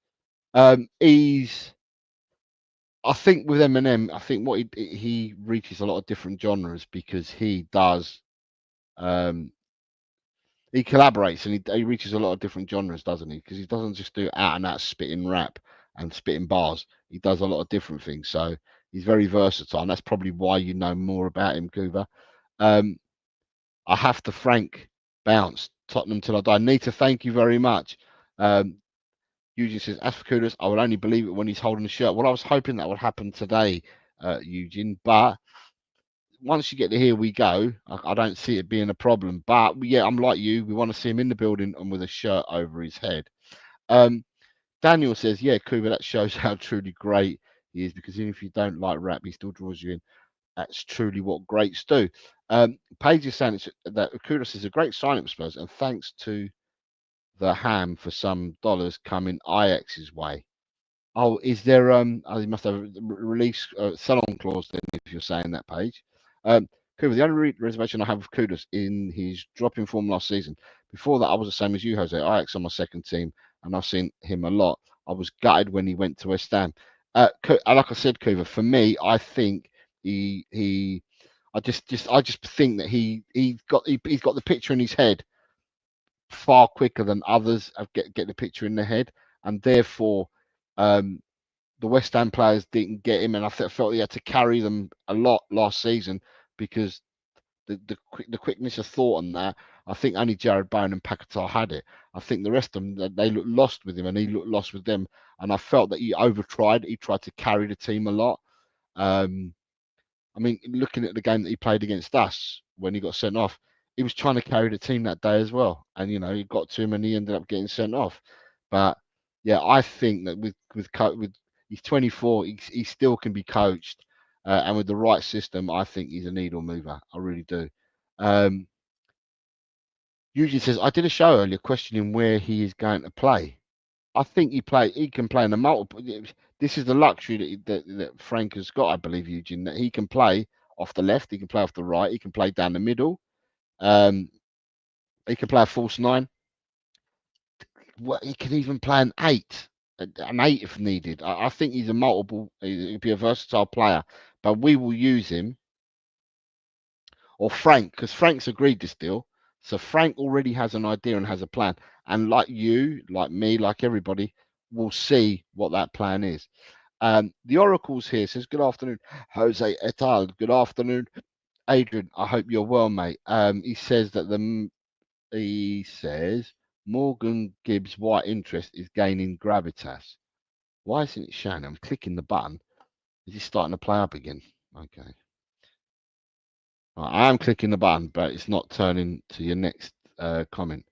S2: I think with Eminem, I think what he reaches a lot of different genres because he does um, he collaborates and he reaches a lot of different genres, doesn't he? Because he doesn't just do out and out spitting rap and spitting bars. He does a lot of different things. So he's very versatile, and that's probably why you know more about him, Kuva. Um, I have to Frank bounce Tottenham till I die. Nita, thank you very much. Eugene says, as for Kudos, I will only believe it when he's holding the shirt. Well, I was hoping that would happen today, Eugene, but once you get to here we go, I don't see it being a problem. But yeah, I'm like you. We want to see him in the building and with a shirt over his head. Um, Daniel says, yeah, Kuba, that shows how truly great he is because even if you don't like rap, he still draws you in. That's truly what greats do. Paige is saying that Kudos is a great signing for Spurs, and thanks to the ham for some dollars coming Ajax's way. Oh, is there oh, you must have a release sell-on clause then if you're saying that, Page. Cooper, the only reservation I have with Kudus in his dropping form last season. Before that, I was the same as you, Jose. Ajax on my second team, and I've seen him a lot. I was gutted when he went to West Ham. Like I said, Cooper, for me, I think I just think that he's got the picture in his head far quicker than others get the picture in their head, and therefore um, the West Ham players didn't get him, and I felt he had to carry them a lot last season because the quickness of thought on that. I think only Jared Bowen and Paquetá had it. I think the rest of them they looked lost with him, and he looked lost with them. And I felt that he overtried. He tried to carry the team a lot. Um, I mean, looking at the game that he played against us when he got sent off, he was trying to carry the team that day as well. And he got to him and he ended up getting sent off. But yeah, I think that with he's 24, he still can be coached, and with the right system, I think he's a needle mover. I really do. Um, Eugene says I did a show earlier questioning where he is going to play. I think he can play in a multiple. This is the luxury that Frank has got, I believe, Eugene, that he can play off the left, he can play off the right, he can play down the middle, um, he can play a false nine. Well, he can even play an eight if needed. I think he's a multiple. He'll be a versatile player, but we will use him or Frank because Frank's agreed this deal. So Frank already has an idea and has a plan. And like you, like me, like everybody, will see what that plan is. The Oracle's here says, good afternoon, Jose et al. Good afternoon, Adrian. I hope you're well, mate. He says Morgan Gibbs' white interest is gaining gravitas. Why isn't it showing? I'm clicking the button. Is he starting to play up again? Okay. Right, I am clicking the button, but it's not turning to your next comment.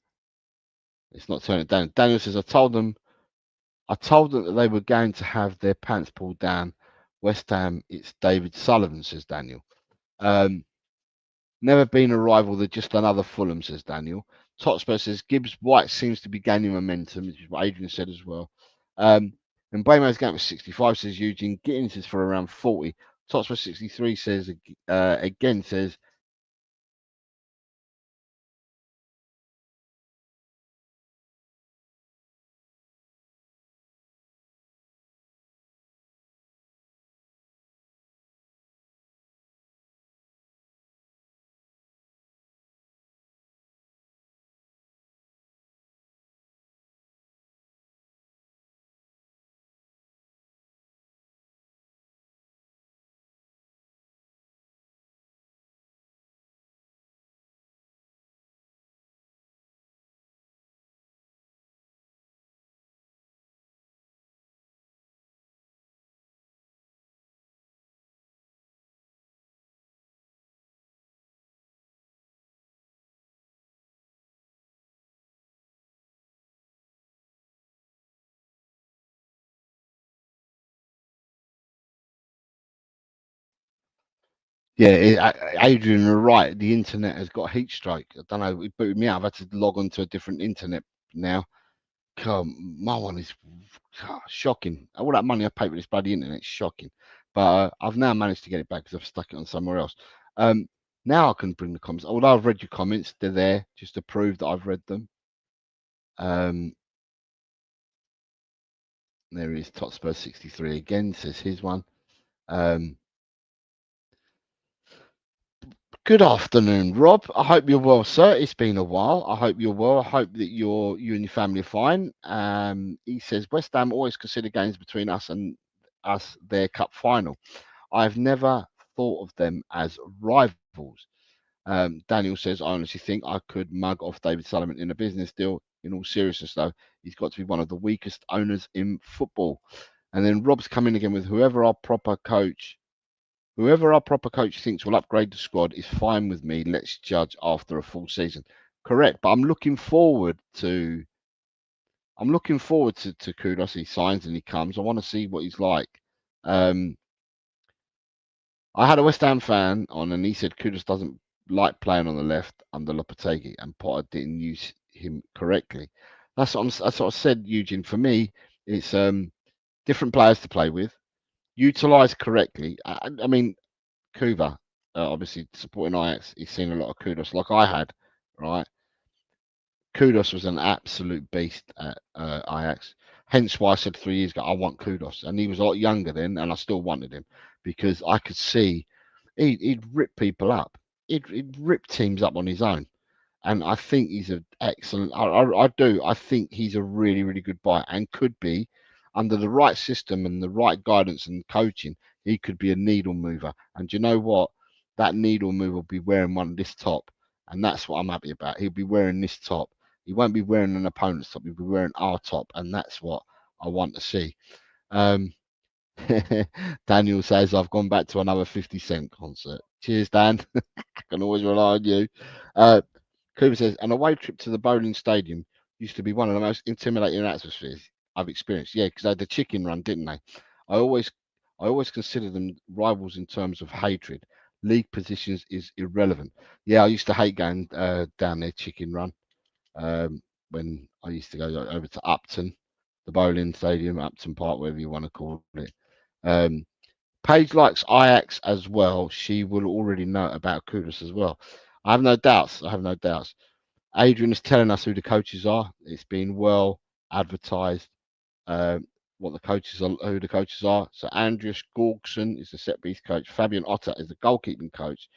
S2: It's not turning down. Daniel says, I told them that they were going to have their pants pulled down. West Ham, it's David Sullivan, says Daniel. Never been a rival, they're just another Fulham, says Daniel. Totspur says Gibbs White seems to be gaining momentum, which is what Adrian said as well. And Baymo's game was 65, says Eugene. Gittins is for around 40. Totspur 63 says again says Yeah, Adrian, you're right. The internet has got heat stroke. I don't know. It booted me out. I've had to log on to a different internet now. My one is shocking. All that money I paid for this bloody internet is shocking. But I've now managed to get it back because I've stuck it on somewhere else. Um, Now I can bring the comments. Although I've read your comments, they're there just to prove that I've read them. Um, there is Totspur 63 again, says his one. Um, Good afternoon, Rob. I hope you're well, sir. It's been a while. I hope you're well. I hope that you and your family are fine. He says West Ham always consider games between us their cup final. I've never thought of them as rivals. Daniel says, I honestly think I could mug off David Sullivan in a business deal. In all seriousness, though, he's got to be one of the weakest owners in football. And then Rob's coming again with whoever our proper coach thinks will upgrade the squad is fine with me. Let's judge after a full season. Correct, but I'm looking forward to Kudos. He signs and he comes. I want to see what he's like. Um, I had a West Ham fan on, and he said Kudos doesn't like playing on the left under Lopetegui, and Potter didn't use him correctly. That's what I said, Eugene. For me, it's different players to play with, utilised correctly. I mean, Kuva, obviously supporting Ajax, he's seen a lot of Kudos like I had, right? Kudos was an absolute beast at Ajax. Hence why I said 3 years ago, I want Kudos. And he was a lot younger then, and I still wanted him because I could see he'd rip people up. He'd rip teams up on his own. And I think he's an excellent. I do. I think he's a really, really good buy and could be, under the right system and the right guidance and coaching, he could be a needle mover. And do you know what? That needle mover will be wearing one of this top, and that's what I'm happy about. He'll be wearing this top. He won't be wearing an opponent's top. He'll be wearing our top, and that's what I want to see. Um, Daniel says I've gone back to another 50 Cent concert. Cheers, Dan. I can always rely on you. Uh, Cooper says, an away trip to the bowling stadium used to be one of the most intimidating atmospheres I've experienced. Yeah, because they had the chicken run, didn't they? I always, I always consider them rivals in terms of hatred. League positions is irrelevant. Yeah, I used to hate going down there, chicken run, when I used to go over to Upton, the bowling stadium, Upton Park, whatever you want to call it. Um, Paige likes Ajax as well. She will already know about Kudus as well. I have no doubts. I have no doubts. Adrian is telling us who the coaches are. It's been well advertised what the coaches are, who the coaches are. So Andreas Gorgson is the set piece coach. Fabian Otter is the goalkeeping coach.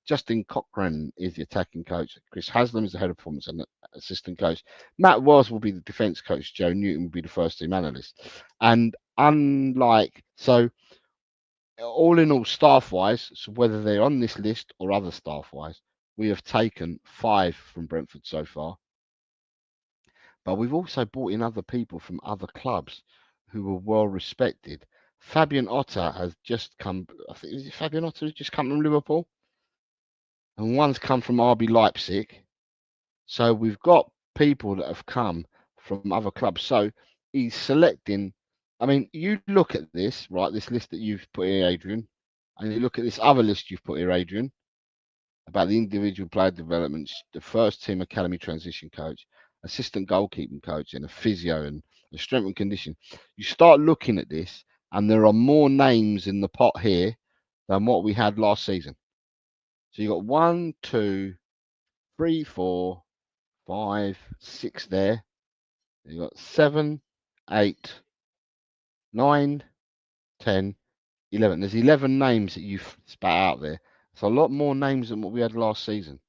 S2: Justin Cochran is the attacking coach. Chris Haslam is the head of performance and the assistant coach. Matt Wells will be the defence coach. Joe Newton will be the first team analyst. And unlike all in all, staff wise, so whether they're on this list or other staff wise, we have taken 5 from Brentford so far. But we've also brought in other people from other clubs who were well respected. Fabian Otter has just come. I think is it Fabian Otter who's just come from Liverpool, and one's come from RB Leipzig. So we've got people that have come from other clubs. So he's selecting. I mean, you look at this, right? This list that you've put here, Adrian, and you look at this other list you've put here, Adrian, about the individual player developments, the first team academy transition coach, assistant goalkeeping coach, and a physio and a strength and condition. You start looking at this, and there are more names in the pot here than what we had last season. So you got 1, 2, 3, 4, 5, 6 there. You got 7, 8, 9, 10, 11. There's 11 names that you've spat out there. It's a lot more names than what we had last season.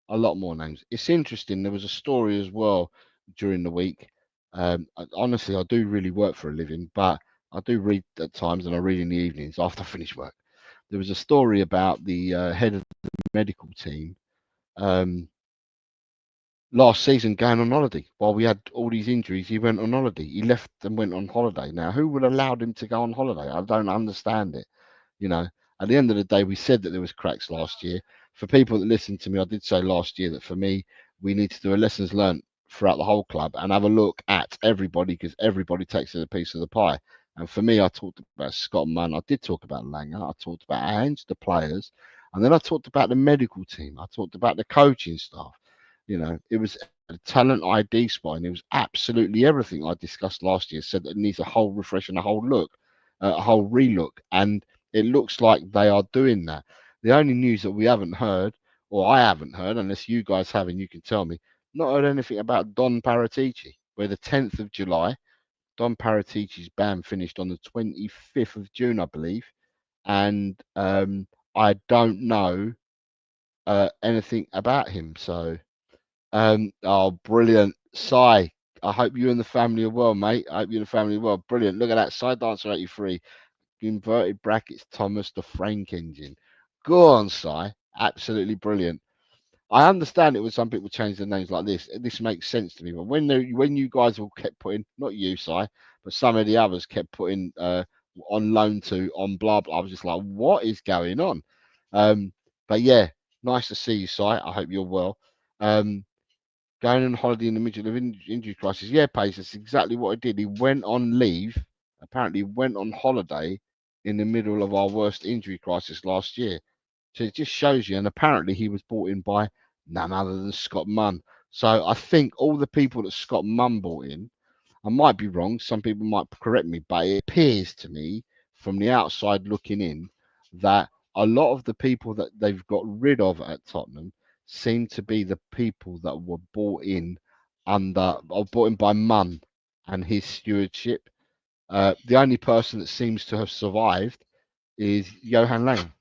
S2: A lot more names. It's interesting. There was a story as well during the week. Honestly, I do really work for a living, but I do read at times, and I read in the evenings after I finish work. There was a story about the head of the medical team um, last season going on holiday. While we had all these injuries, he went on holiday. He left and went on holiday. Now, who would allowed him to go on holiday? I don't understand it. You know, at the end of the day, we said that there was cracks last year. For people that listened to me, I did say last year that for me, we need to do a lessons learned throughout the whole club and have a look at everybody because everybody takes a piece of the pie. And for me, I talked about Scott Mann. I did talk about Langer. I talked about Ange, the players. And then I talked about the medical team. I talked about the coaching staff. It was a talent ID spot, and it was absolutely everything I discussed last year. Said that it needs a whole refresh and a whole look, a whole relook, and it looks like they are doing that. The only news that we haven't heard, or I haven't heard, unless you guys have and you can tell me, not heard anything about Don Paratici. Where the 10th of July, Don Paratici's ban finished on the 25th of June, I believe, and I don't know anything about him. So, oh, brilliant, Sai. I hope you and the family are well, mate. I hope you and the family are well. Brilliant. Look at that, Sai Dancer 83, inverted brackets, Thomas the Frank Engine. Go on, Sai. Absolutely brilliant. I understand it when some people change their names like this. This makes sense to me. But when you guys all kept putting, not you, Si, but some of the others kept putting on loan to, on blah blah, I was just like, what is going on? But yeah, nice to see you, Si. I hope you're well. Going on holiday in the middle of injury crisis. Yeah, Pace, that's exactly what I did. He went on leave, apparently went on holiday in the middle of our worst injury crisis last year. So it just shows you. And apparently he was brought in by none other than Scott Munn. So I think all the people that Scott Munn brought in, I might be wrong, some people might correct me, but it appears to me from the outside looking in that a lot of the people that they've got rid of at Tottenham seem to be the people that were brought in under or brought in by Munn and his stewardship. The only person that seems to have survived is Johan Lang.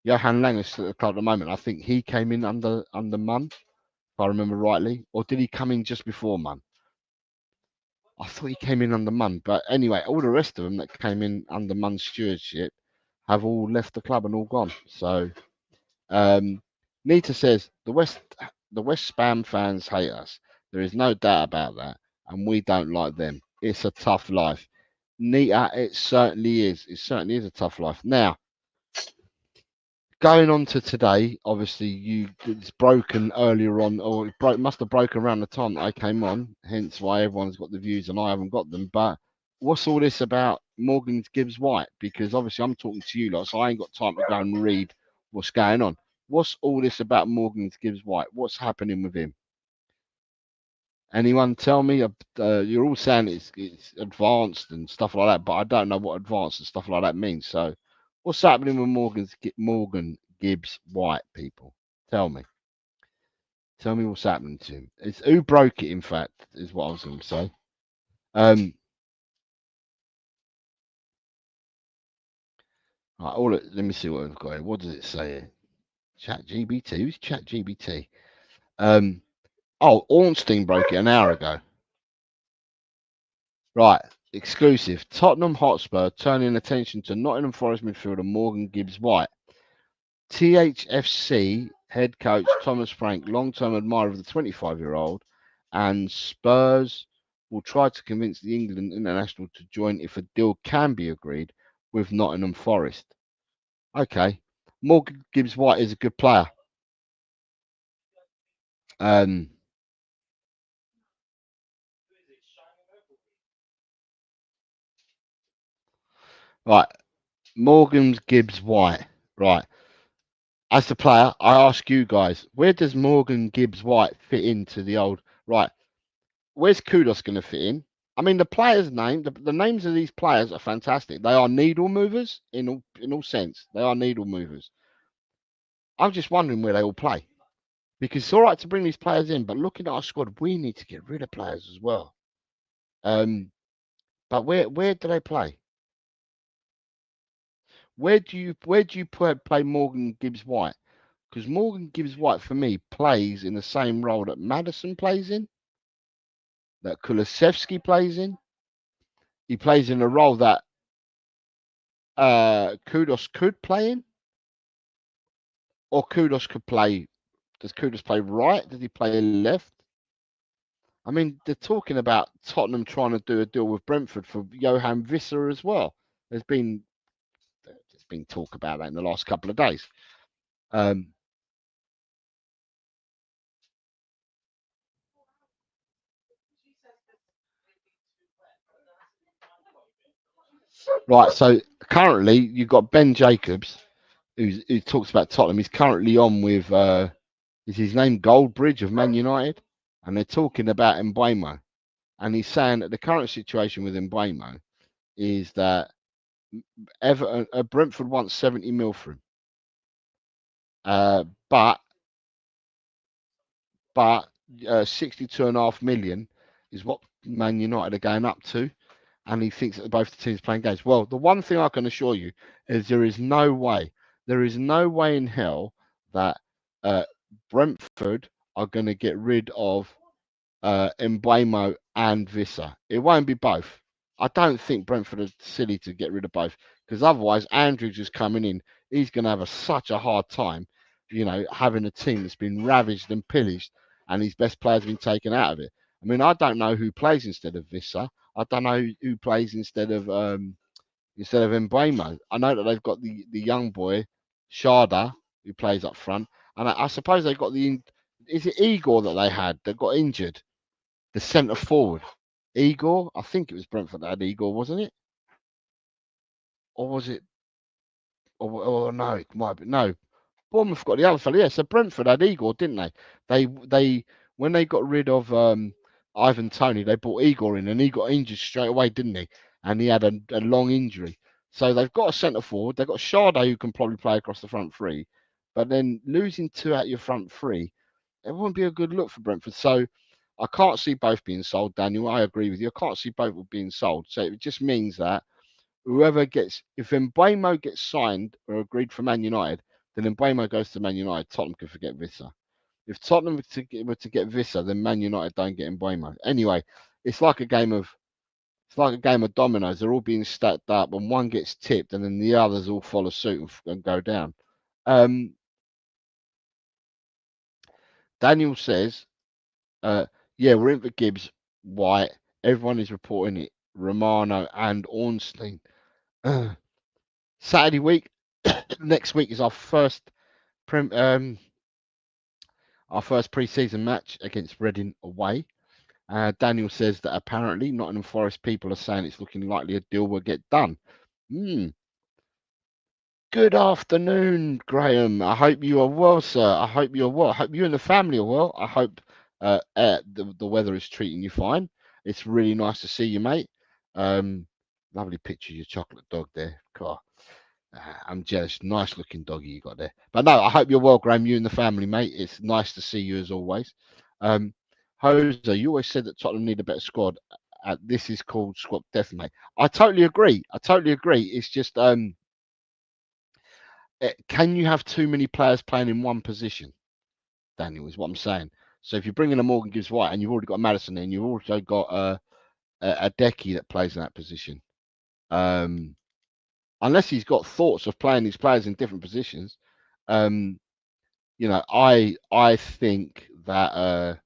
S2: Johan Lang is still at the club at the moment. I think he came in under Munn, if I remember rightly, or did he come in just before Munn? I thought he came in under Munn, but anyway, all the rest of them that came in under Munn's stewardship have all left the club and all gone. So, Nita says the West Spam fans hate us. There is no doubt about that, and we don't like them. It's a tough life. Nita, it certainly is. It certainly is a tough life. Now, going on to today, obviously it's broken earlier on, or must have broken around the time that I came on. Hence why everyone's got the views and I haven't got them. But what's all this about Morgan Gibbs White? Because obviously I'm talking to you lot, so I ain't got time to go and read what's going on. What's all this about Morgan Gibbs White? What's happening with him? Anyone tell me? You're all saying it's advanced and stuff like that, but I don't know what advanced and stuff like that means. So, what's happening with Morgan Gibbs White? People, tell me. Tell me what's happening to him. It's who broke it. In fact, is what I was going to say. Right, let me see what we've got here. What does it say here? Chat GBT. Who's Chat GBT? Ornstein broke it an hour ago. Right, exclusive. Tottenham Hotspur turning attention to Nottingham Forest midfielder Morgan Gibbs White. THFC head coach Thomas Frank, long-term admirer of the 25-year-old, and Spurs will try to convince the England international to join if a deal can be agreed with Nottingham Forest. Okay, Morgan Gibbs White is a good player. Right, Morgan Gibbs White. Right. As the player, I ask you guys, where does Morgan Gibbs White fit into the old right? Where's Kudos going to fit in? I mean, the players' name, the names of these players are fantastic. They are needle movers in all sense. They are needle movers. I'm just wondering where they all play because it's all right to bring these players in, but looking at our squad, we need to get rid of players as well. But where do they play? Where do you play Morgan Gibbs White? Because Morgan Gibbs White for me plays in the same role that Madison plays in, that Kulusevski plays in. He plays in a role that Kudos could play in, or Kudos could play. Does Kudos play right? Does he play left? I mean, they're talking about Tottenham trying to do a deal with Brentford for Johan Visser as well. There's been talk about that in the last couple of days. Right, so currently you've got Ben Jacobs, who talks about Tottenham. He's currently on with is his name Goldbridge of Man United, and they're talking about Mbeumo, and he's saying that the current situation with Mbeumo is that Everton, Brentford wants 70 mil for him, uh, but but 62.5 million is what Man United are going up to, and he thinks that both the teams playing games. Well, the one thing I can assure you is there is no way in hell that uh, Brentford are going to get rid of Mbeumo and Visser. It won't be both. I don't think Brentford are silly to get rid of both, because otherwise Andrews is coming in. He's going to have such a hard time, having a team that's been ravaged and pillaged, and his best players have been taken out of it. I mean, I don't know who plays instead of Visser. I don't know who plays instead of Mbeumo. I know that they've got the young boy Sharda who plays up front, and I suppose they've got is it Igor that they had that got injured? The centre forward, Igor. I think it was Brentford that had Igor, wasn't it? Or was it? Or no, it might be no. Bournemouth got the other fella. Yeah, so Brentford had Igor, didn't they? They when they got rid of Ivan Toney, they brought Igor in, and he got injured straight away, didn't he? And he had a long injury. So they've got a centre forward. They've got Sade who can probably play across the front three, but then losing two out your front three, it wouldn't be a good look for Brentford. So I can't see both being sold, Daniel. I agree with you. I can't see both being sold. So it just means that if Mbeumo gets signed or agreed for Man United, then Mbeumo goes to Man United. Tottenham can forget Visser. If Tottenham were to get Visser, then Man United don't get Mbeumo. Anyway, it's like a game of dominoes. They're all being stacked up, and one gets tipped, and then the others all follow suit and go down. Daniel says, yeah, we're in for Gibbs, White. Everyone is reporting it. Romano and Ornstein. Saturday week, next week is our first pre-season match against Reading away. Daniel says that apparently Nottingham Forest people are saying it's looking likely a deal will get done. Good afternoon, Graham. I hope you are well, sir. I hope you're well. I hope you and the family are well. I hope the weather is treating you fine. It's really nice to see you, mate. Lovely picture of your chocolate dog there. God, I'm jealous. Nice looking doggy you got there. But no, I hope you're well, Graham. You and the family, mate. It's nice to see you as always. Jose, you always said that Tottenham need a better squad. This is called squad death, mate. I totally agree. It's just can you have too many players playing in one position? Daniel, is what I'm saying. So if you bring in a Morgan Gibbs White and you've already got Madison in, you've also got a Decky that plays in that position. Unless he's got thoughts of playing these players in different positions, I think that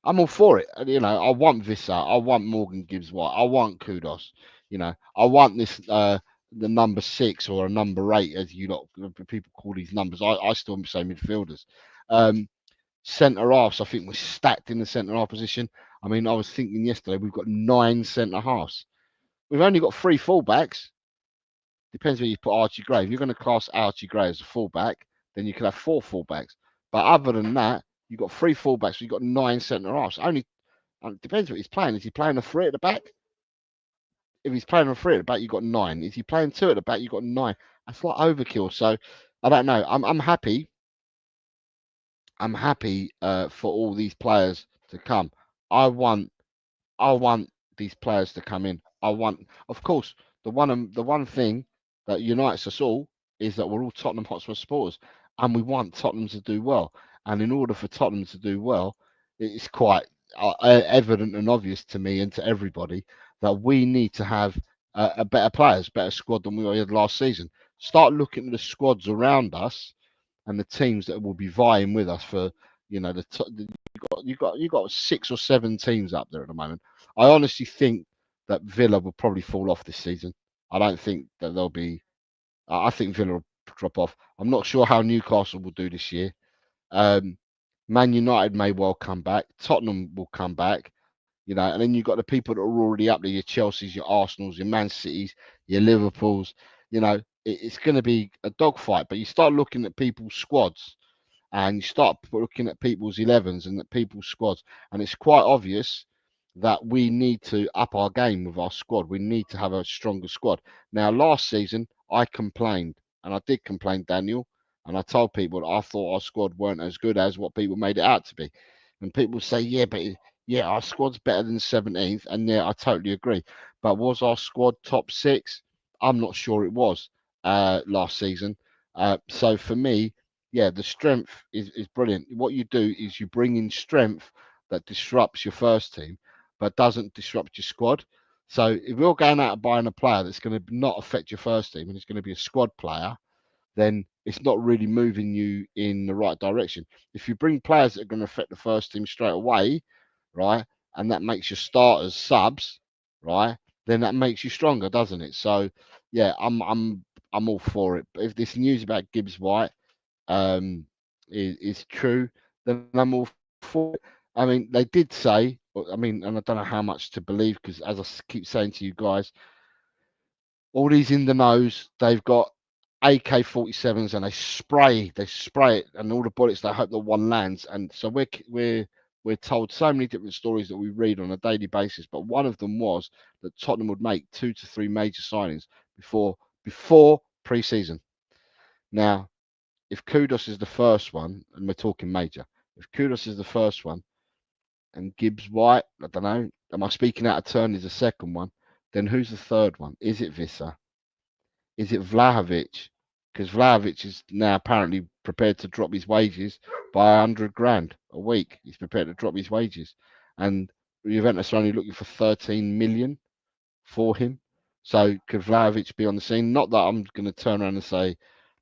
S2: I'm all for it. I want Visser, I want Morgan Gibbs White, I want Kudos. I want this the number 6 or a number 8, as people call these numbers. I still say midfielders. Centre halves, I think we're stacked in the centre half position. I mean, I was thinking yesterday we've got 9 centre halves. We've only got 3 fullbacks. Depends where you put Archie Gray. If you're going to class Archie Gray as a fullback, then you can have 4 fullbacks. But other than that, you've got 3 fullbacks. You've got 9 centre halves. It depends what he's playing. Is he playing a 3 at the back? If he's playing a 3 at the back, you've got 9. Is he playing 2 at the back, you've got 9. That's like overkill. So I don't know. I'm happy. I'm happy for all these players to come. I want these players to come in. Of course, the one thing that unites us all is that we're all Tottenham Hotspur supporters, and we want Tottenham to do well. And in order for Tottenham to do well, it's quite evident and obvious to me and to everybody that we need to have a better squad than we had last season. Start looking at the squads around us and the teams that will be vying with us for, you got 6 or 7 teams up there at the moment. I honestly think that Villa will probably fall off this season. I don't think that they'll be. I think Villa will drop off. I'm not sure how Newcastle will do this year. Man United may well come back. Tottenham will come back. And then you've got the people that are already up there: your Chelseas, your Arsenals, your Man Cities, your Liverpools. you know, it's going to be a dogfight. But you start looking at people's squads and you start looking at people's 11s and at people's squads, and it's quite obvious that we need to up our game with our squad. We need to have a stronger squad. Now, last season, I complained, and I did complain, Daniel, and I told people that I thought our squad weren't as good as what people made it out to be. And people say, yeah, but yeah, our squad's better than 17th, and yeah, I totally agree. But was our squad top six? I'm not sure it was last season. So for me, yeah, the strength is brilliant. What you do is you bring in strength that disrupts your first team, but doesn't disrupt your squad. So if you're going out and buying a player that's going to not affect your first team and it's going to be a squad player, then it's not really moving you in the right direction. If you bring players that are going to affect the first team straight away, right, and that makes your starters subs, right, then that makes you stronger, doesn't it? So yeah, I'm all for it. But if this news about Gibbs White is true, then I'm all for it. I mean, they did say, I mean, and I don't know how much to believe because, as keep saying to you guys, all these in the nose, they've got AK-47s and they spray it, and all the bullets. They hope that one lands, and so we're told so many different stories that we read on a daily basis. But one of them was that Tottenham would make 2 to 3 major signings before pre-season. Now, if Kudos is the first one, and we're talking major, if Kudos is the first one, and Gibbs White, I don't know, am I speaking out of turn? Is the second one? Then who's the third one? Is it Vissa? Is it Vlahovic? Because Vlahovic is now apparently prepared to drop his wages by 100 grand a week. He's prepared to drop his wages, and Juventus are only looking for 13 million for him. So could Vlahovic be on the scene? Not that I'm going to turn around and say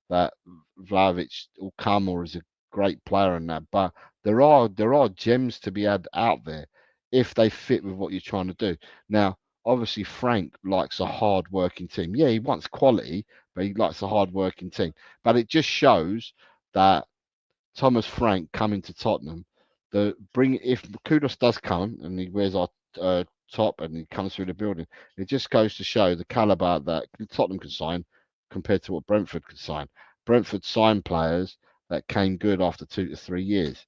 S2: that Vlahovic will come or is a great player and that, but there are gems to be had out there if they fit with what you're trying to do. Now, obviously, Frank likes a hard working team. Yeah, he wants quality, but he likes a hard working team. But it just shows that Thomas Frank coming to Tottenham, the bring if Kudos does come and he wears our top and he comes through the building, it just goes to show the caliber that Tottenham can sign compared to what Brentford could sign. Brentford signed players that came good after 2 to 3 years.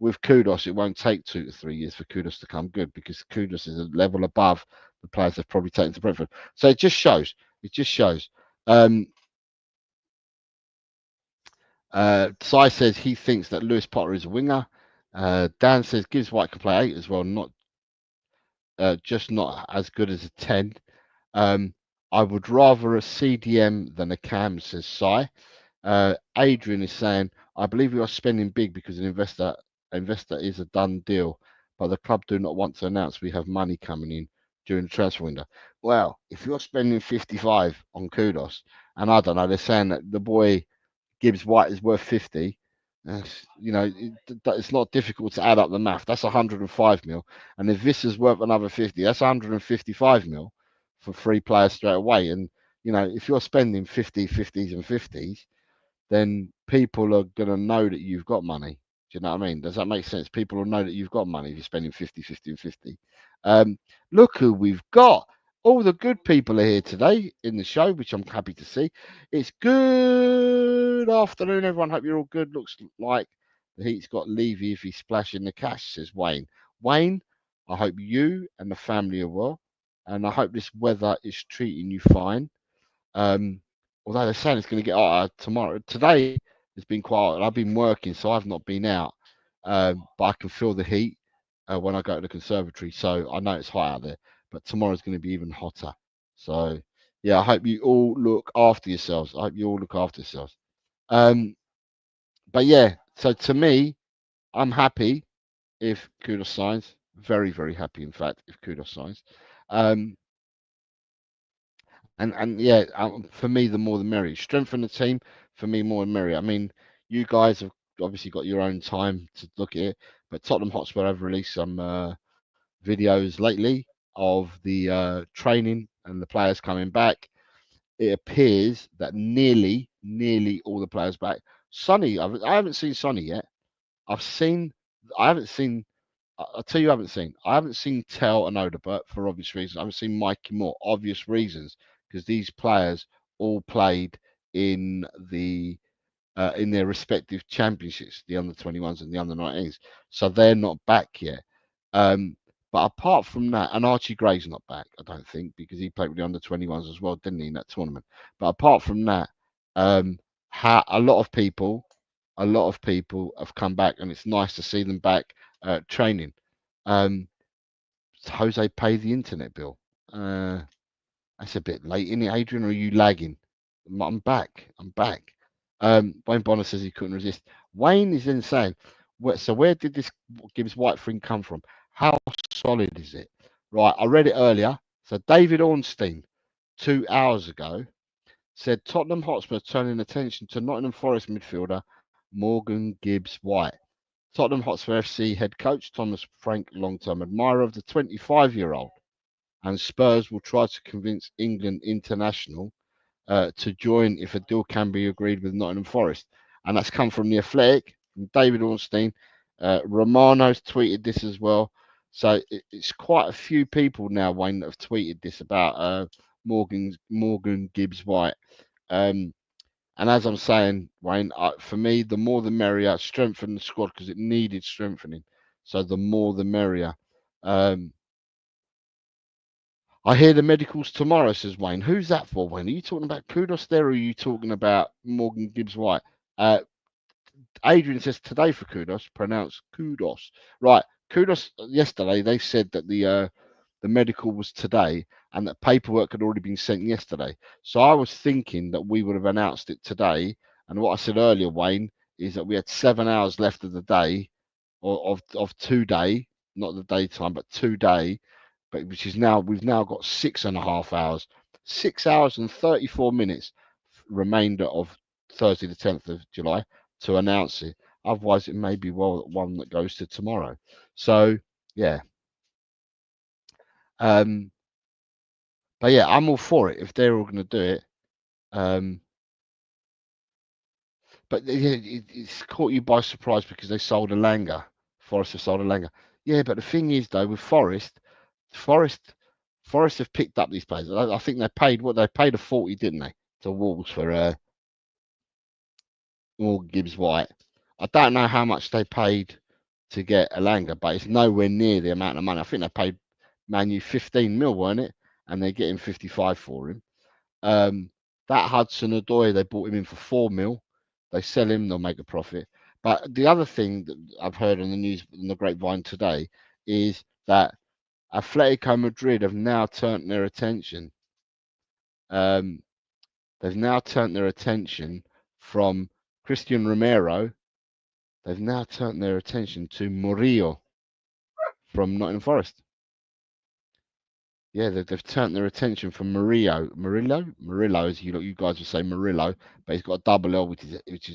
S2: With Kudos, it won't take 2 to 3 years for Kudos to come good because Kudos is a level above the players they've probably taken to Brentford. So it just shows. It just shows. Um, Sai says he thinks that Lewis Potter is a winger. Dan says Gibbs White can play 8 as well, not just not as good as a 10. Um, I would rather a CDM than a Cam, says Sai. Adrian is saying, I believe we are spending big because an investor is a done deal, but the club do not want to announce we have money coming in during the transfer window. Well, if you're spending 55 on Kudos, and I don't know, they're saying that the boy Gibbs White is worth 50. It's not difficult to add up the math. That's 105 mil. And if this is worth another 50, that's 155 mil for 3 players straight away. And, if you're spending 50, 50s, and 50s, then people are going to know that you've got money. Do you know what I mean? Does that make sense? People will know that you've got money if you're spending 50, 50, and 50. Look who we've got. All the good people are here today in the show, which I'm happy to see. It's good afternoon, everyone. Hope you're all good. Looks like the Heat's got Levy if he's splashing the cash, says Wayne. Wayne, I hope you and the family are well. And I hope this weather is treating you fine. Um, Although they're saying it's going to get hotter tomorrow. Today has been quite hot. I've been working, so I've not been out. But I can feel the heat when I go to the conservatory, so I know it's hot out there. But tomorrow's going to be even hotter. So yeah, I hope you all look after yourselves. I hope you all look after yourselves. Um, but yeah, so to me, I'm happy if Kudos signs. Very, very happy, in fact, if Kudos signs. Um, and yeah, for me, the more the merrier. Strengthen the team for me, more the merrier. I mean, you guys have obviously got your own time to look at it, but Tottenham Hotspur have released some videos lately of the training and the players coming back. It appears that nearly all the players back. Sonny, I haven't seen Sonny yet. I've seen, I haven't seen. I'll tell you, I haven't seen. I haven't seen Tell and Odebert for obvious reasons. I haven't seen Mikey Moore, obvious reasons, because these players all played in the in their respective championships, the under 21s and the under 19s. So they're not back yet. Um, but apart from that, and Archie Gray's not back, I don't think, because he played with the under 21s as well, didn't he, in that tournament? But apart from that, um, a lot of people, have come back, and it's nice to see them back training. Um, Jose, pay the internet bill. Uh, that's a bit late, isn't it, Adrian? Or are you lagging? I'm back. I'm back. Wayne Bonner says he couldn't resist. Wayne is then saying, so where did this Gibbs White thing come from? How solid is it? Right, I read it earlier. So David Ornstein, 2 hours ago, said Tottenham Hotspur turning attention to Nottingham Forest midfielder Morgan Gibbs White. Tottenham Hotspur FC head coach Thomas Frank, long-term admirer of the 25-year-old, and Spurs will try to convince England international to join if a deal can be agreed with Nottingham Forest. And that's come from The Athletic, from David Ornstein. Romano's tweeted this as well. So it's quite a few people now, Wayne, that have tweeted this about Morgan Gibbs White. And as I'm saying, Wayne, for me, the more the merrier. Strengthen the squad because it needed strengthening. So the more the merrier. Um, I hear the medicals tomorrow, says Wayne. Who's that for, Wayne? Are you talking about Kudos there, or are you talking about Morgan Gibbs White? Adrian says today for Kudos, pronounced Kudos. Right, Kudos. Yesterday they said that the medical was today, and that paperwork had already been sent yesterday. So I was thinking that we would have announced it today. And what I said earlier, Wayne, is that we had 7 hours left of the day, or of 2 day, not the daytime, but 2 day, but which is now we've now got 6.5 hours, 6 hours and 34 minutes remainder of Thursday the 10th of July to announce it. Otherwise, it may be one that goes to tomorrow. So yeah, um, but yeah, I'm all for it if they're all going to do it. But it's caught you by surprise because they sold Elanga. Forest have sold Elanga. Yeah, but the thing is though, with Forest, Forest have picked up these players. I think they paid what they paid a 40, didn't they, to Wolves for Morgan Gibbs White. I don't know how much they paid to get Elanga, but it's nowhere near the amount of money. I think they paid Man U 15 mil, weren't it? And they're getting 55 for him. That Hudson Odoi, they bought him in for 4 mil. They sell him, they'll make a profit. But the other thing that I've heard on the news in the grapevine today is that Atletico Madrid have now turned their attention. They've now turned their attention from Christian Romero. They've now turned their attention to Murillo from Nottingham Forest. Yeah, they've turned their attention from Murillo, as you guys would say Murillo, but he's got a double L, which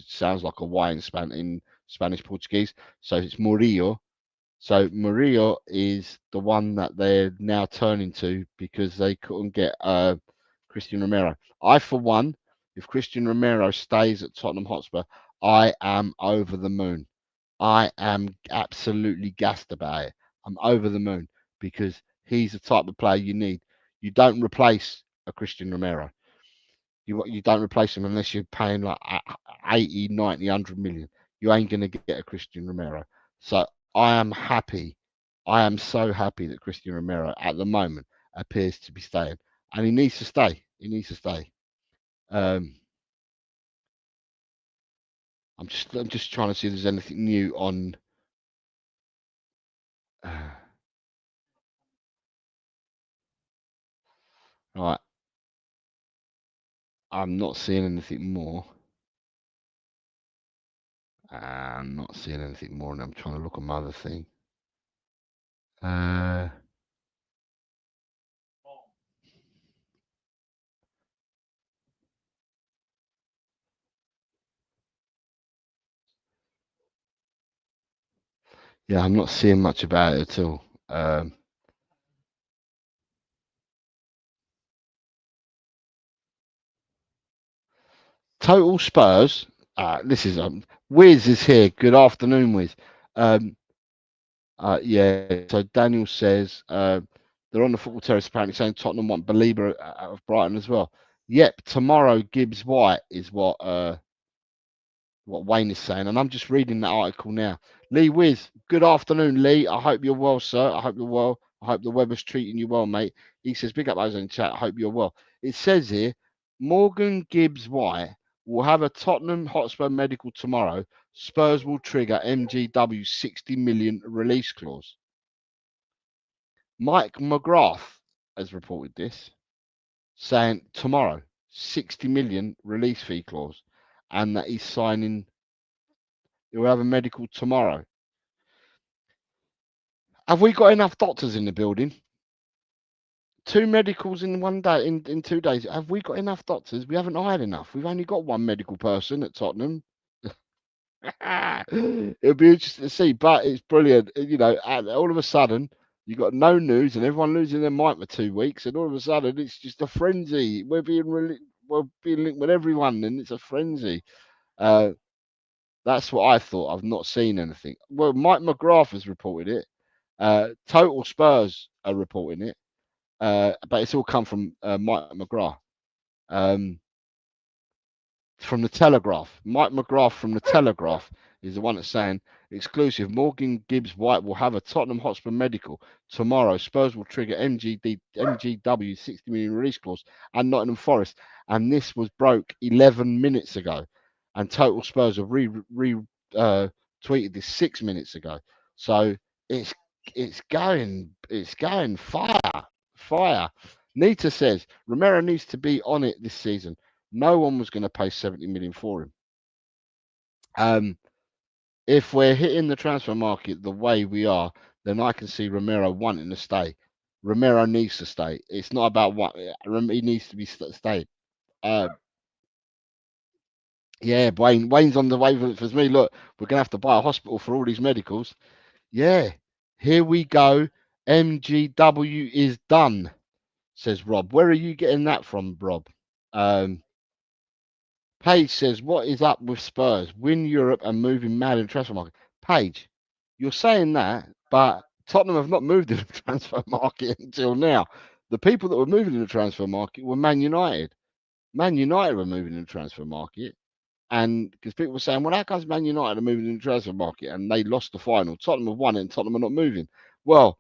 S2: sounds like a Y in Spanish Portuguese. So it's Murillo. So Murillo is the one that they're now turning to because they couldn't get Christian Romero. I, for one, if Christian Romero stays at Tottenham Hotspur, I am over the moon. I am absolutely gassed about it. I'm over the moon because he's the type of player you need. You don't replace a Christian Romero. You don't replace him unless you're paying like 80, 90, 100 million. You ain't going to get a Christian Romero. So I am happy. I am so happy that Christian Romero at the moment appears to be staying. And he needs to stay. He needs to stay. Um, I'm just trying to see if there's anything new on. Right, I'm not seeing anything more. I'm not seeing anything more, and I'm trying to look at my other thing. Uh, yeah, I'm not seeing much about it at all. Total Spurs. This is Wiz is here. Good afternoon, Wiz. Um, yeah. So Daniel says they're on the football terrace apparently saying Tottenham want Belieber out of Brighton as well. Yep, tomorrow Gibbs White is what Wayne is saying, and I'm just reading that article now. Lee Wiz, good afternoon, Lee. I hope you're well, sir. I hope you're well. I hope the weather's treating you well, mate. He says, big up those in chat. I hope you're well. It says here, Morgan Gibbs White will have a Tottenham Hotspur medical tomorrow. Spurs will trigger MGW 60 million release clause. Mike McGrath has reported this, saying tomorrow 60 million release fee clause, and that he's signing. He'll have a medical tomorrow. Have we got enough doctors in the building? Two medicals in one day, in 2 days. Have we got enough doctors? We haven't hired enough. We've only got one medical person at Tottenham. It'll be interesting to see, but it's brilliant. You know, all of a sudden, you got no news and everyone losing their mind for 2 weeks, and all of a sudden, it's just a frenzy. We're being linked with everyone, and it's a frenzy. Uh, that's what I thought. I've not seen anything. Well, Mike McGrath has reported it. Total Spurs are reporting it, but it's all come from Mike McGrath. Um, from the Telegraph. Mike McGrath from the Telegraph is the one that's saying exclusive. Morgan Gibbs White will have a Tottenham Hotspur medical tomorrow. Spurs will trigger MGW 60 million release clause and Nottingham Forest. And this was broke 11 minutes ago. And Total Spurs have tweeted this 6 minutes ago. So it's it's going fire. Nita says Romero needs to be on it this season. No one was going to pay 70 million for him. If we're hitting the transfer market the way we are, then I can see Romero wanting to stay. Romero needs to stay. It's not about what he needs to be stayed. Uh, yeah, Wayne's on the wavelength as me. Look, we're gonna have to buy a hospital for all these medicals. Yeah, here we go. MGW is done, says Rob. Where are you getting that from, Rob? Um, Paige says, what is up with Spurs? Win Europe and moving mad in the transfer market. Paige, you're saying that, but Tottenham have not moved in the transfer market until now. The people that were moving in the transfer market were Man United. Man United were moving in the transfer market. And because people were saying, well, how comes Man United are moving in the transfer market and they lost the final? Tottenham have won it and Tottenham are not moving. Well,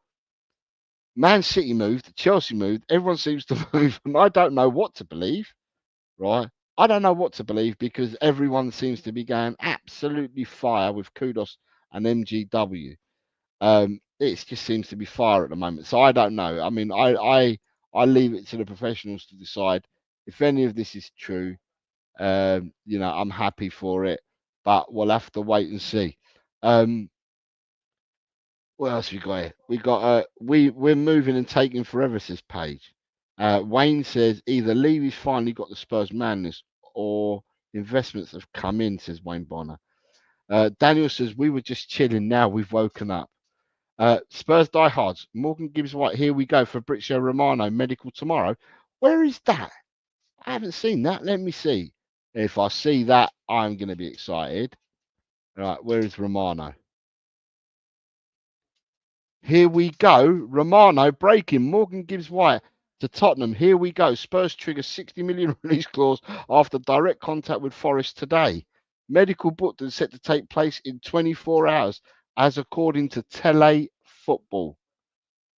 S2: Man City moved, Chelsea moved, everyone seems to move, and I don't know what to believe, right? I don't know what to believe because everyone seems to be going absolutely fire with Kudos and MGW. It just seems to be fire at the moment. So I don't know. I mean, I leave it to the professionals to decide if any of this is true. I'm happy for it, but we'll have to wait and see. What else we got here? We got we're moving and taking forever, says Paige. Wayne says either Levy's finally got the Spurs madness or investments have come in, says Wayne Bonner. Daniel says we were just chilling, now we've woken up. Spurs diehards. Morgan Gibbs White, here we go. Fabrizio Romano, medical tomorrow. Where is that? I haven't seen that. Let me see. If I see that, I'm going to be excited. Right, where is Romano? Here we go. Romano breaking. Morgan Gibbs White to Tottenham. Here we go. Spurs trigger 60 million release clause after direct contact with Forest today. Medical booked and set to take place in 24 hours, as according to Tele Football.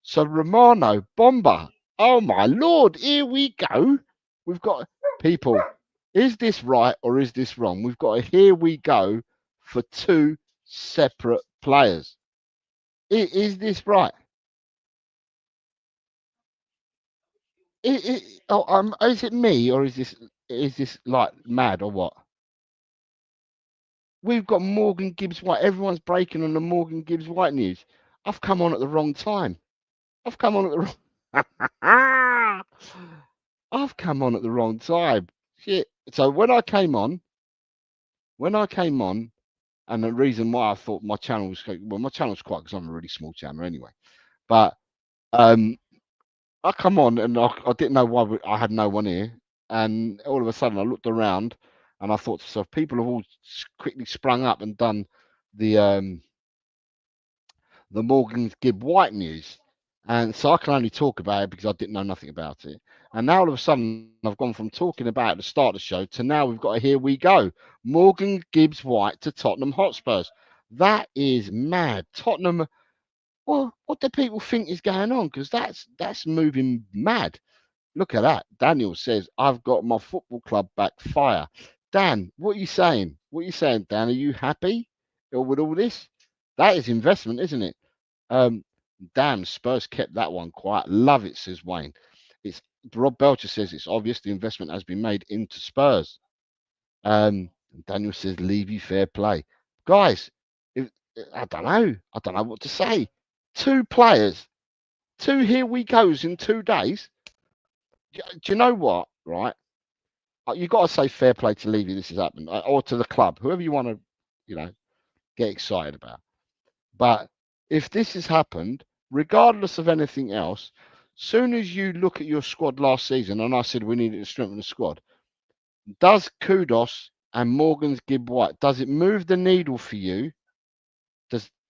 S2: So Romano, Bomber. Oh my lord, here we go. We've got people. Is this right or is this wrong? We've got a here we go for two separate players. Is this right? Is it me or is this like mad or what? We've got Morgan Gibbs White. Everyone's breaking on the Morgan Gibbs White news. I've come on at the wrong time. I've come on at the wrong. I've come on at the wrong time. Shit. So when I came on, and the reason why I thought my channel was my channel's quite because I'm a really small channel anyway. But um, I come on and I didn't know why I had no one here, and all of a sudden I looked around and I thought to myself, people have all quickly sprung up and done the Morgan Gibb White news, And so I can only talk about it because I didn't know nothing about it. And now all of a sudden I've gone from talking about it at the start of the show to now we've got a here we go. Morgan Gibbs White to Tottenham Hotspurs. That is mad. Tottenham, well, what do people think is going on? Because that's moving mad. Look at that. Daniel says, I've got my football club back fire. Dan, what are you saying? What are you saying, Dan? Are you happy with all this? That is investment, isn't it? Um, Damn, Spurs kept that one quiet. Love it, says Wayne. It's Rob Belcher says it's obvious the investment has been made into Spurs. Daniel says Levy fair play. Guys, if, I don't know. I don't know what to say. Two players, two here we goes in 2 days. Do you know what? Right, you got to say fair play to Levy. This has happened, or to the club, whoever you want to, you know, get excited about. But if this has happened, regardless of anything else, soon as you look at your squad last season, and I said we needed to strengthen the squad, does Kudos and Morgan's Gibb White, does it move the needle for you?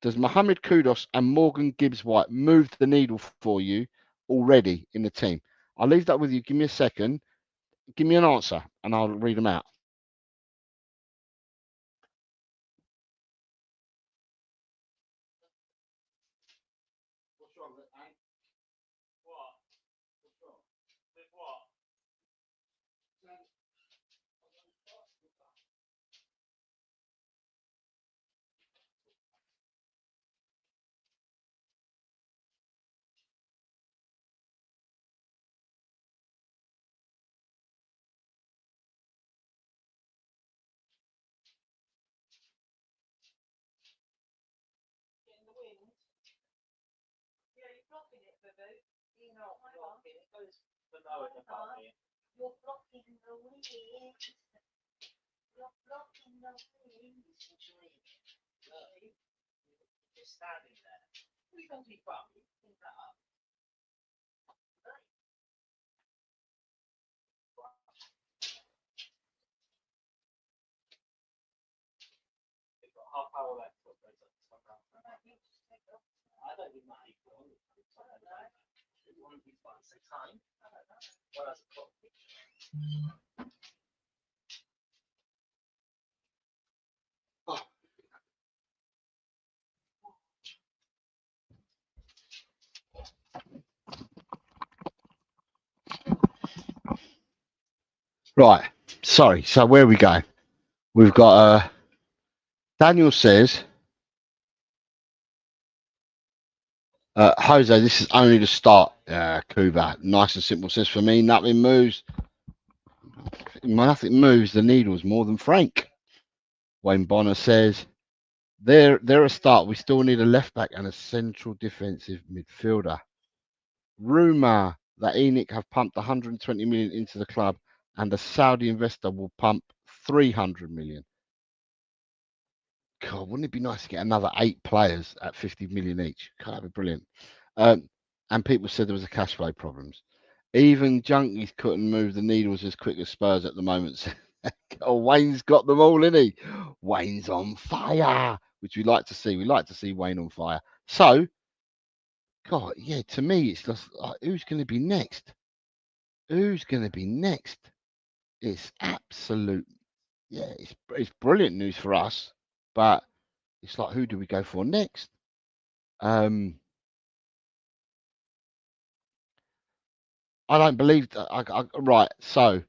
S2: Does Mohamed Kudos and Morgan Gibbs White move the needle for you already in the team? I'll leave that with you. Give me a second. Give me an answer, and I'll read them out. What's wrong? What? What's wrong? With what? Right. Sorry. So where we go? We've got Daniel says, Jose, this is only the start. Kuba, nice and simple. Says for me, nothing moves the needles more than Frank. Wayne Bonner says, they're a start. We still need a left back and a central defensive midfielder. Rumour that Enoch have pumped 120 million into the club and the Saudi investor will pump 300 million. God, wouldn't it be nice to get another 8 players at 50 million each? God, that'd be brilliant. And people said there was a cash flow problems. Even junkies couldn't move the needles as quick as Spurs at the moment. Oh, Wayne's got them all, isn't he? Wayne's on fire, which we like to see. We like to see Wayne on fire. So, God, yeah, to me, it's just who's going to be next? Who's going to be next? It's absolute, yeah, it's brilliant news for us, but it's like, who do we go for next? I don't believe that. Right, so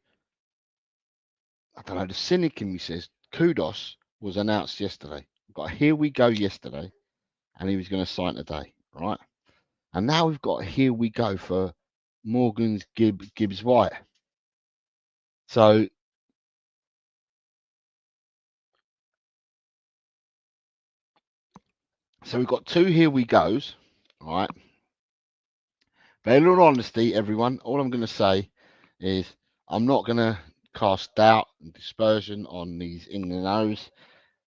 S2: I don't know. The cynic in me says Kudos was announced yesterday. Got a here we go yesterday, and he was going to sign today, right? And now we've got a here we go for Morgan's Gibbs White. So we've got 2 here we goes, all right? But in all honesty, everyone, all I'm going to say is I'm not going to cast doubt and dispersion on these in the knows.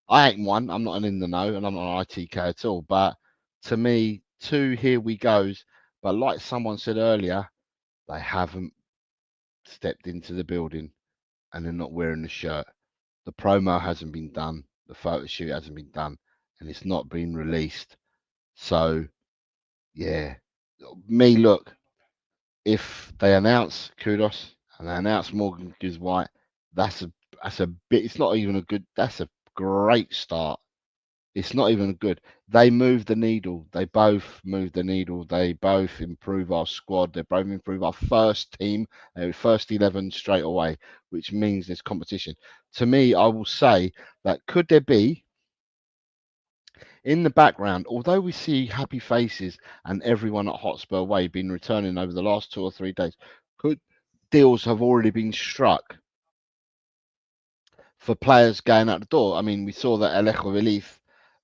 S2: I ain't one. I'm not an in the know, and I'm not an ITK at all. But to me, 2 here we goes. But like someone said earlier, they haven't stepped into the building and they're not wearing the shirt. The promo hasn't been done. The photo shoot hasn't been done, and it's not been released. So, yeah, me, look, if they announce Kudos and they announce Morgan Gibbs White, that's a bit. It's not even a good. That's a great start. It's not even good. They move the needle. They both move the needle. They both improve our squad. They both improve our first team, first 11 straight away, which means there's competition. To me, I will say that could there be in the background, although we see happy faces and everyone at Hotspur Way been returning over the last 2 or 3 days, could deals have already been struck for players going out the door? I mean, we saw that Alejo Relief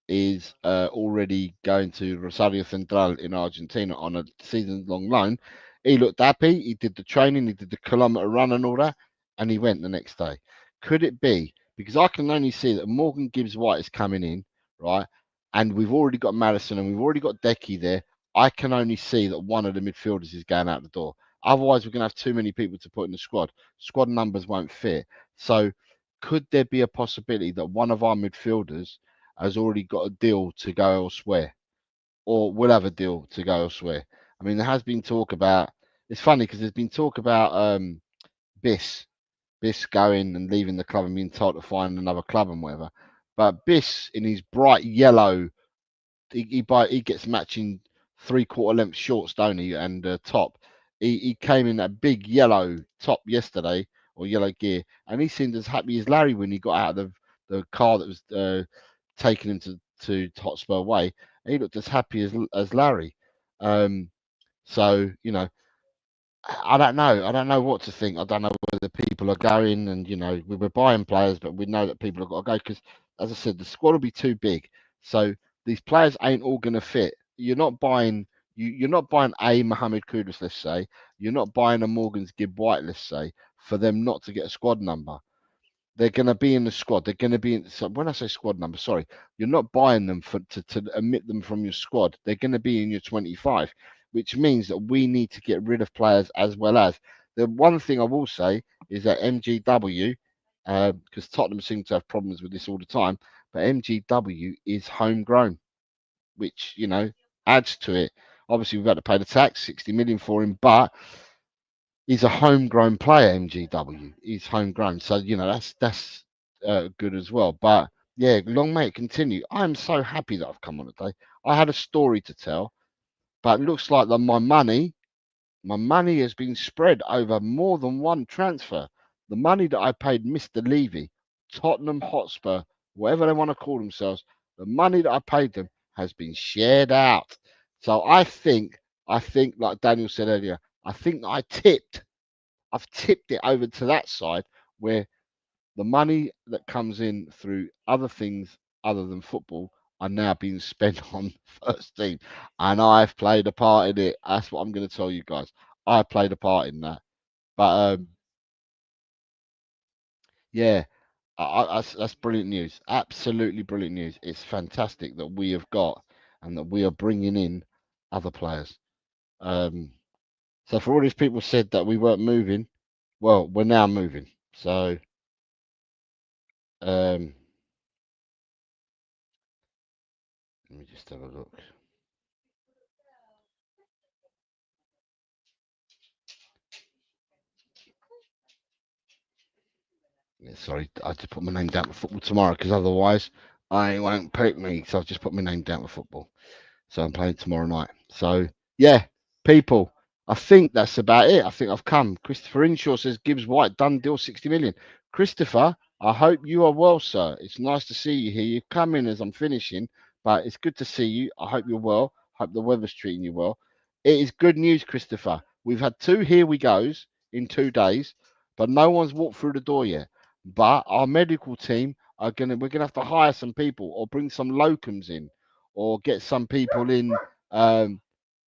S2: is already going to Rosario Central in Argentina on a season-long loan. He looked happy. He did the training. He did the kilometre run and all that, and he went the next day. Could it be because I can only see that Morgan Gibbs White is coming in, right? And we've already got Madison and we've already got Decky there. I can only see that one of the midfielders is going out the door. Otherwise, we're going to have too many people to put in the squad. Squad numbers won't fit. So, could there be a possibility that one of our midfielders has already got a deal to go elsewhere, or will have a deal to go elsewhere? I mean, there has been talk about. It's funny because there's been talk about Biss, Biss going and leaving the club and being told to find another club and whatever. But Biss, in his bright yellow, he gets matching 3/4 length shorts, don't he? And top. He came in that big yellow top yesterday or yellow gear, and he seemed as happy as Larry when he got out of the car that was taking him to Hotspur Way. He looked as happy as Larry. Um, so I don't know. I don't know what to think. I don't know whether people are going, and we're buying players, but we know that people have got to go because, as I said, the squad will be too big. So these players ain't all going to fit. You're not buying. You're not buying a Mohamed Kudus, let's say. You're not buying a Morgan's Gibb White, let's say, for them not to get a squad number. They're going to be in the squad. They're going to be in. So when I say squad number, sorry, you're not buying them to omit them from your squad. They're going to be in your 25, which means that we need to get rid of players as well as. The one thing I will say is that MGW, because Tottenham seem to have problems with this all the time, but MGW is homegrown, which adds to it. Obviously, we've had to pay the tax, 60 million for him, but he's a homegrown player. MGW, he's homegrown, so that's good as well. But yeah, long may it continue. I'm so happy that I've come on today. I had a story to tell, but it looks like that my money has been spread over more than one transfer. The money that I paid Mr. Levy, Tottenham Hotspur, whatever they want to call themselves, the money that I paid them has been shared out. So I think, like Daniel said earlier, I think that I've tipped it over to that side where the money that comes in through other things other than football are now being spent on first team. And I've played a part in it. That's what I'm going to tell you guys. I played a part in that. But yeah, that's brilliant news. Absolutely brilliant news. It's fantastic that we have got and that we are bringing in other players. Um, so for all these people said that we weren't moving, well, we're now moving. So um, let me just have a look. Yeah, sorry, I just put my name down for football tomorrow because otherwise I won't pick me. So I've just put my name down for football. So I'm playing tomorrow night. So yeah, people, I think that's about it. I think I've come. Christopher Inshaw says Gibbs White done deal 60 million. Christopher, I hope you are well, sir. It's nice to see you here. You come in as I'm finishing, but it's good to see you. I hope you're well. Hope the weather's treating you well. It is good news, Christopher. We've had two here we goes in 2 days, but no one's walked through the door yet. But our medical team we're gonna have to hire some people or bring some locums in or get some people in um,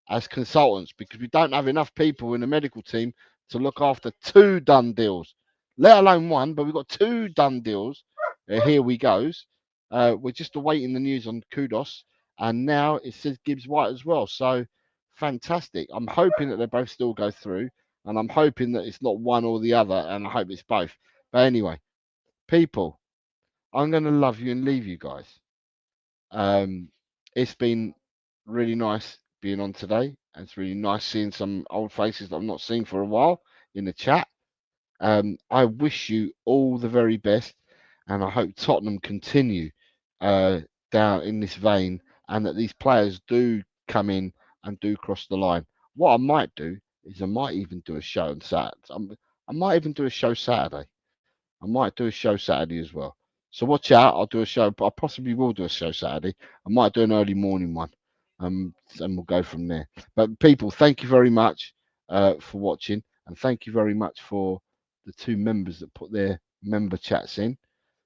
S2: as consultants because we don't have enough people in the medical team to look after two done deals, let alone one. But we've got two done deals. Here we goes. We're just awaiting the news on Kudos, and now it says Gibbs White as well. So fantastic. I'm hoping that they both still go through, and I'm hoping that it's not one or the other, and I hope it's both. But anyway, people, I'm going to love you and leave you guys. Um, it's been really nice being on today. and it's really nice seeing some old faces that I've not seen for a while in the chat. I wish you all the very best, and I hope Tottenham continue down in this vein, and that these players do come in and do cross the line. What I might do is I might even do a show on Saturday. I might even do a show Saturday. I might do a show Saturday as well. So watch out. I'll do a show, but I possibly will do a show Saturday. I might do an early morning one, and we'll go from there. But people, thank you very much for watching, and thank you very much for the two members that put their member chats in.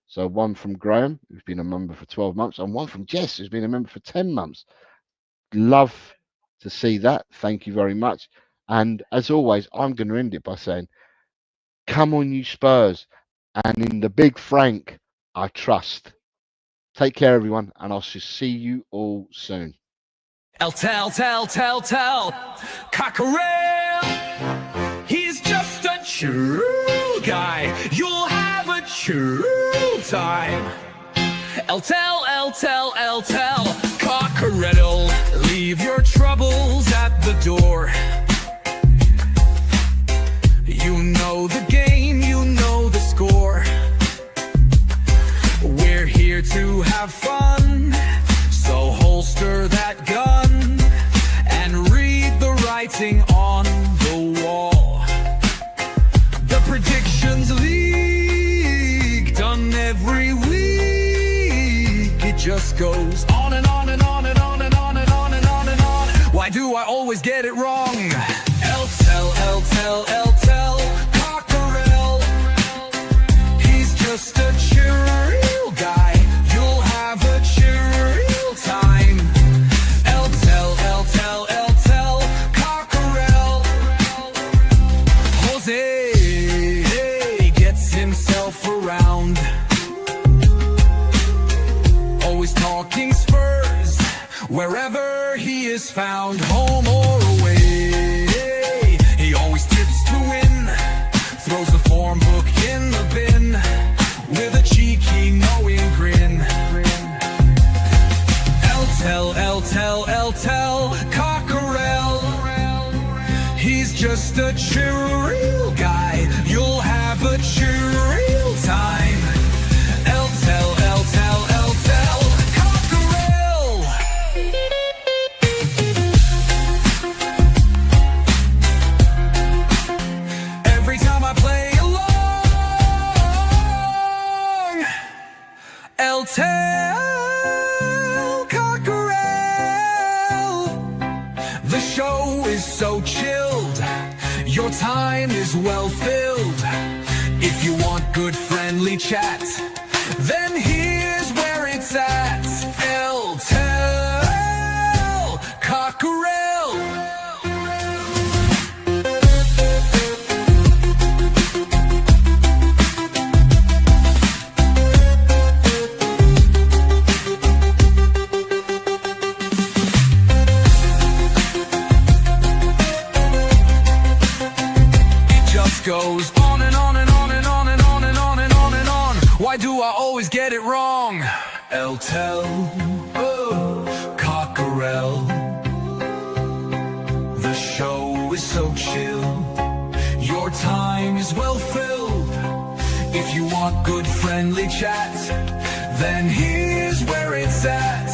S2: So one from Graham, who's been a member for 12 months, and one from Jess, who's been a member for 10 months. Love to see that. Thank you very much. And as always, I'm going to end it by saying, come on, you Spurs. And in the big Frank, I trust. Take care, everyone, and I shall see you all soon.
S1: Tell, Cockerell. He's just a true guy. You'll have a true time. Tell, Cockerell. Leave your troubles at the door. You know the game, you know the score. We're here to have fun, so holster that gun and read the writing on the wall. The predictions league, done every week. It just goes on and on and on and on and on and on and on and on. Why do I always get it wrong? Tell, Cockerell. He's just a chill guy. You'll have a chill time. Tell, Cockerell. Jose gets himself around, always talking Spurs wherever he is found, home or away. He always tips to win, throws the form book in the bin with a cheeky knowing grin. Tell, Cockerell. He's just a chill guy. You'll have a chill time. Tell, Cockerell. Every time I play along, tell Cockerell. The show is so chilled, your time is well filled. If you want good friendly chat, then here's where it's at. Tell Cockerell. Goes on and on and on and on and on and on and on and on. Why do I always get it wrong? Tell Cockerell. The show is so chill, your time is well filled. If you want good friendly chat, then here's where it's at.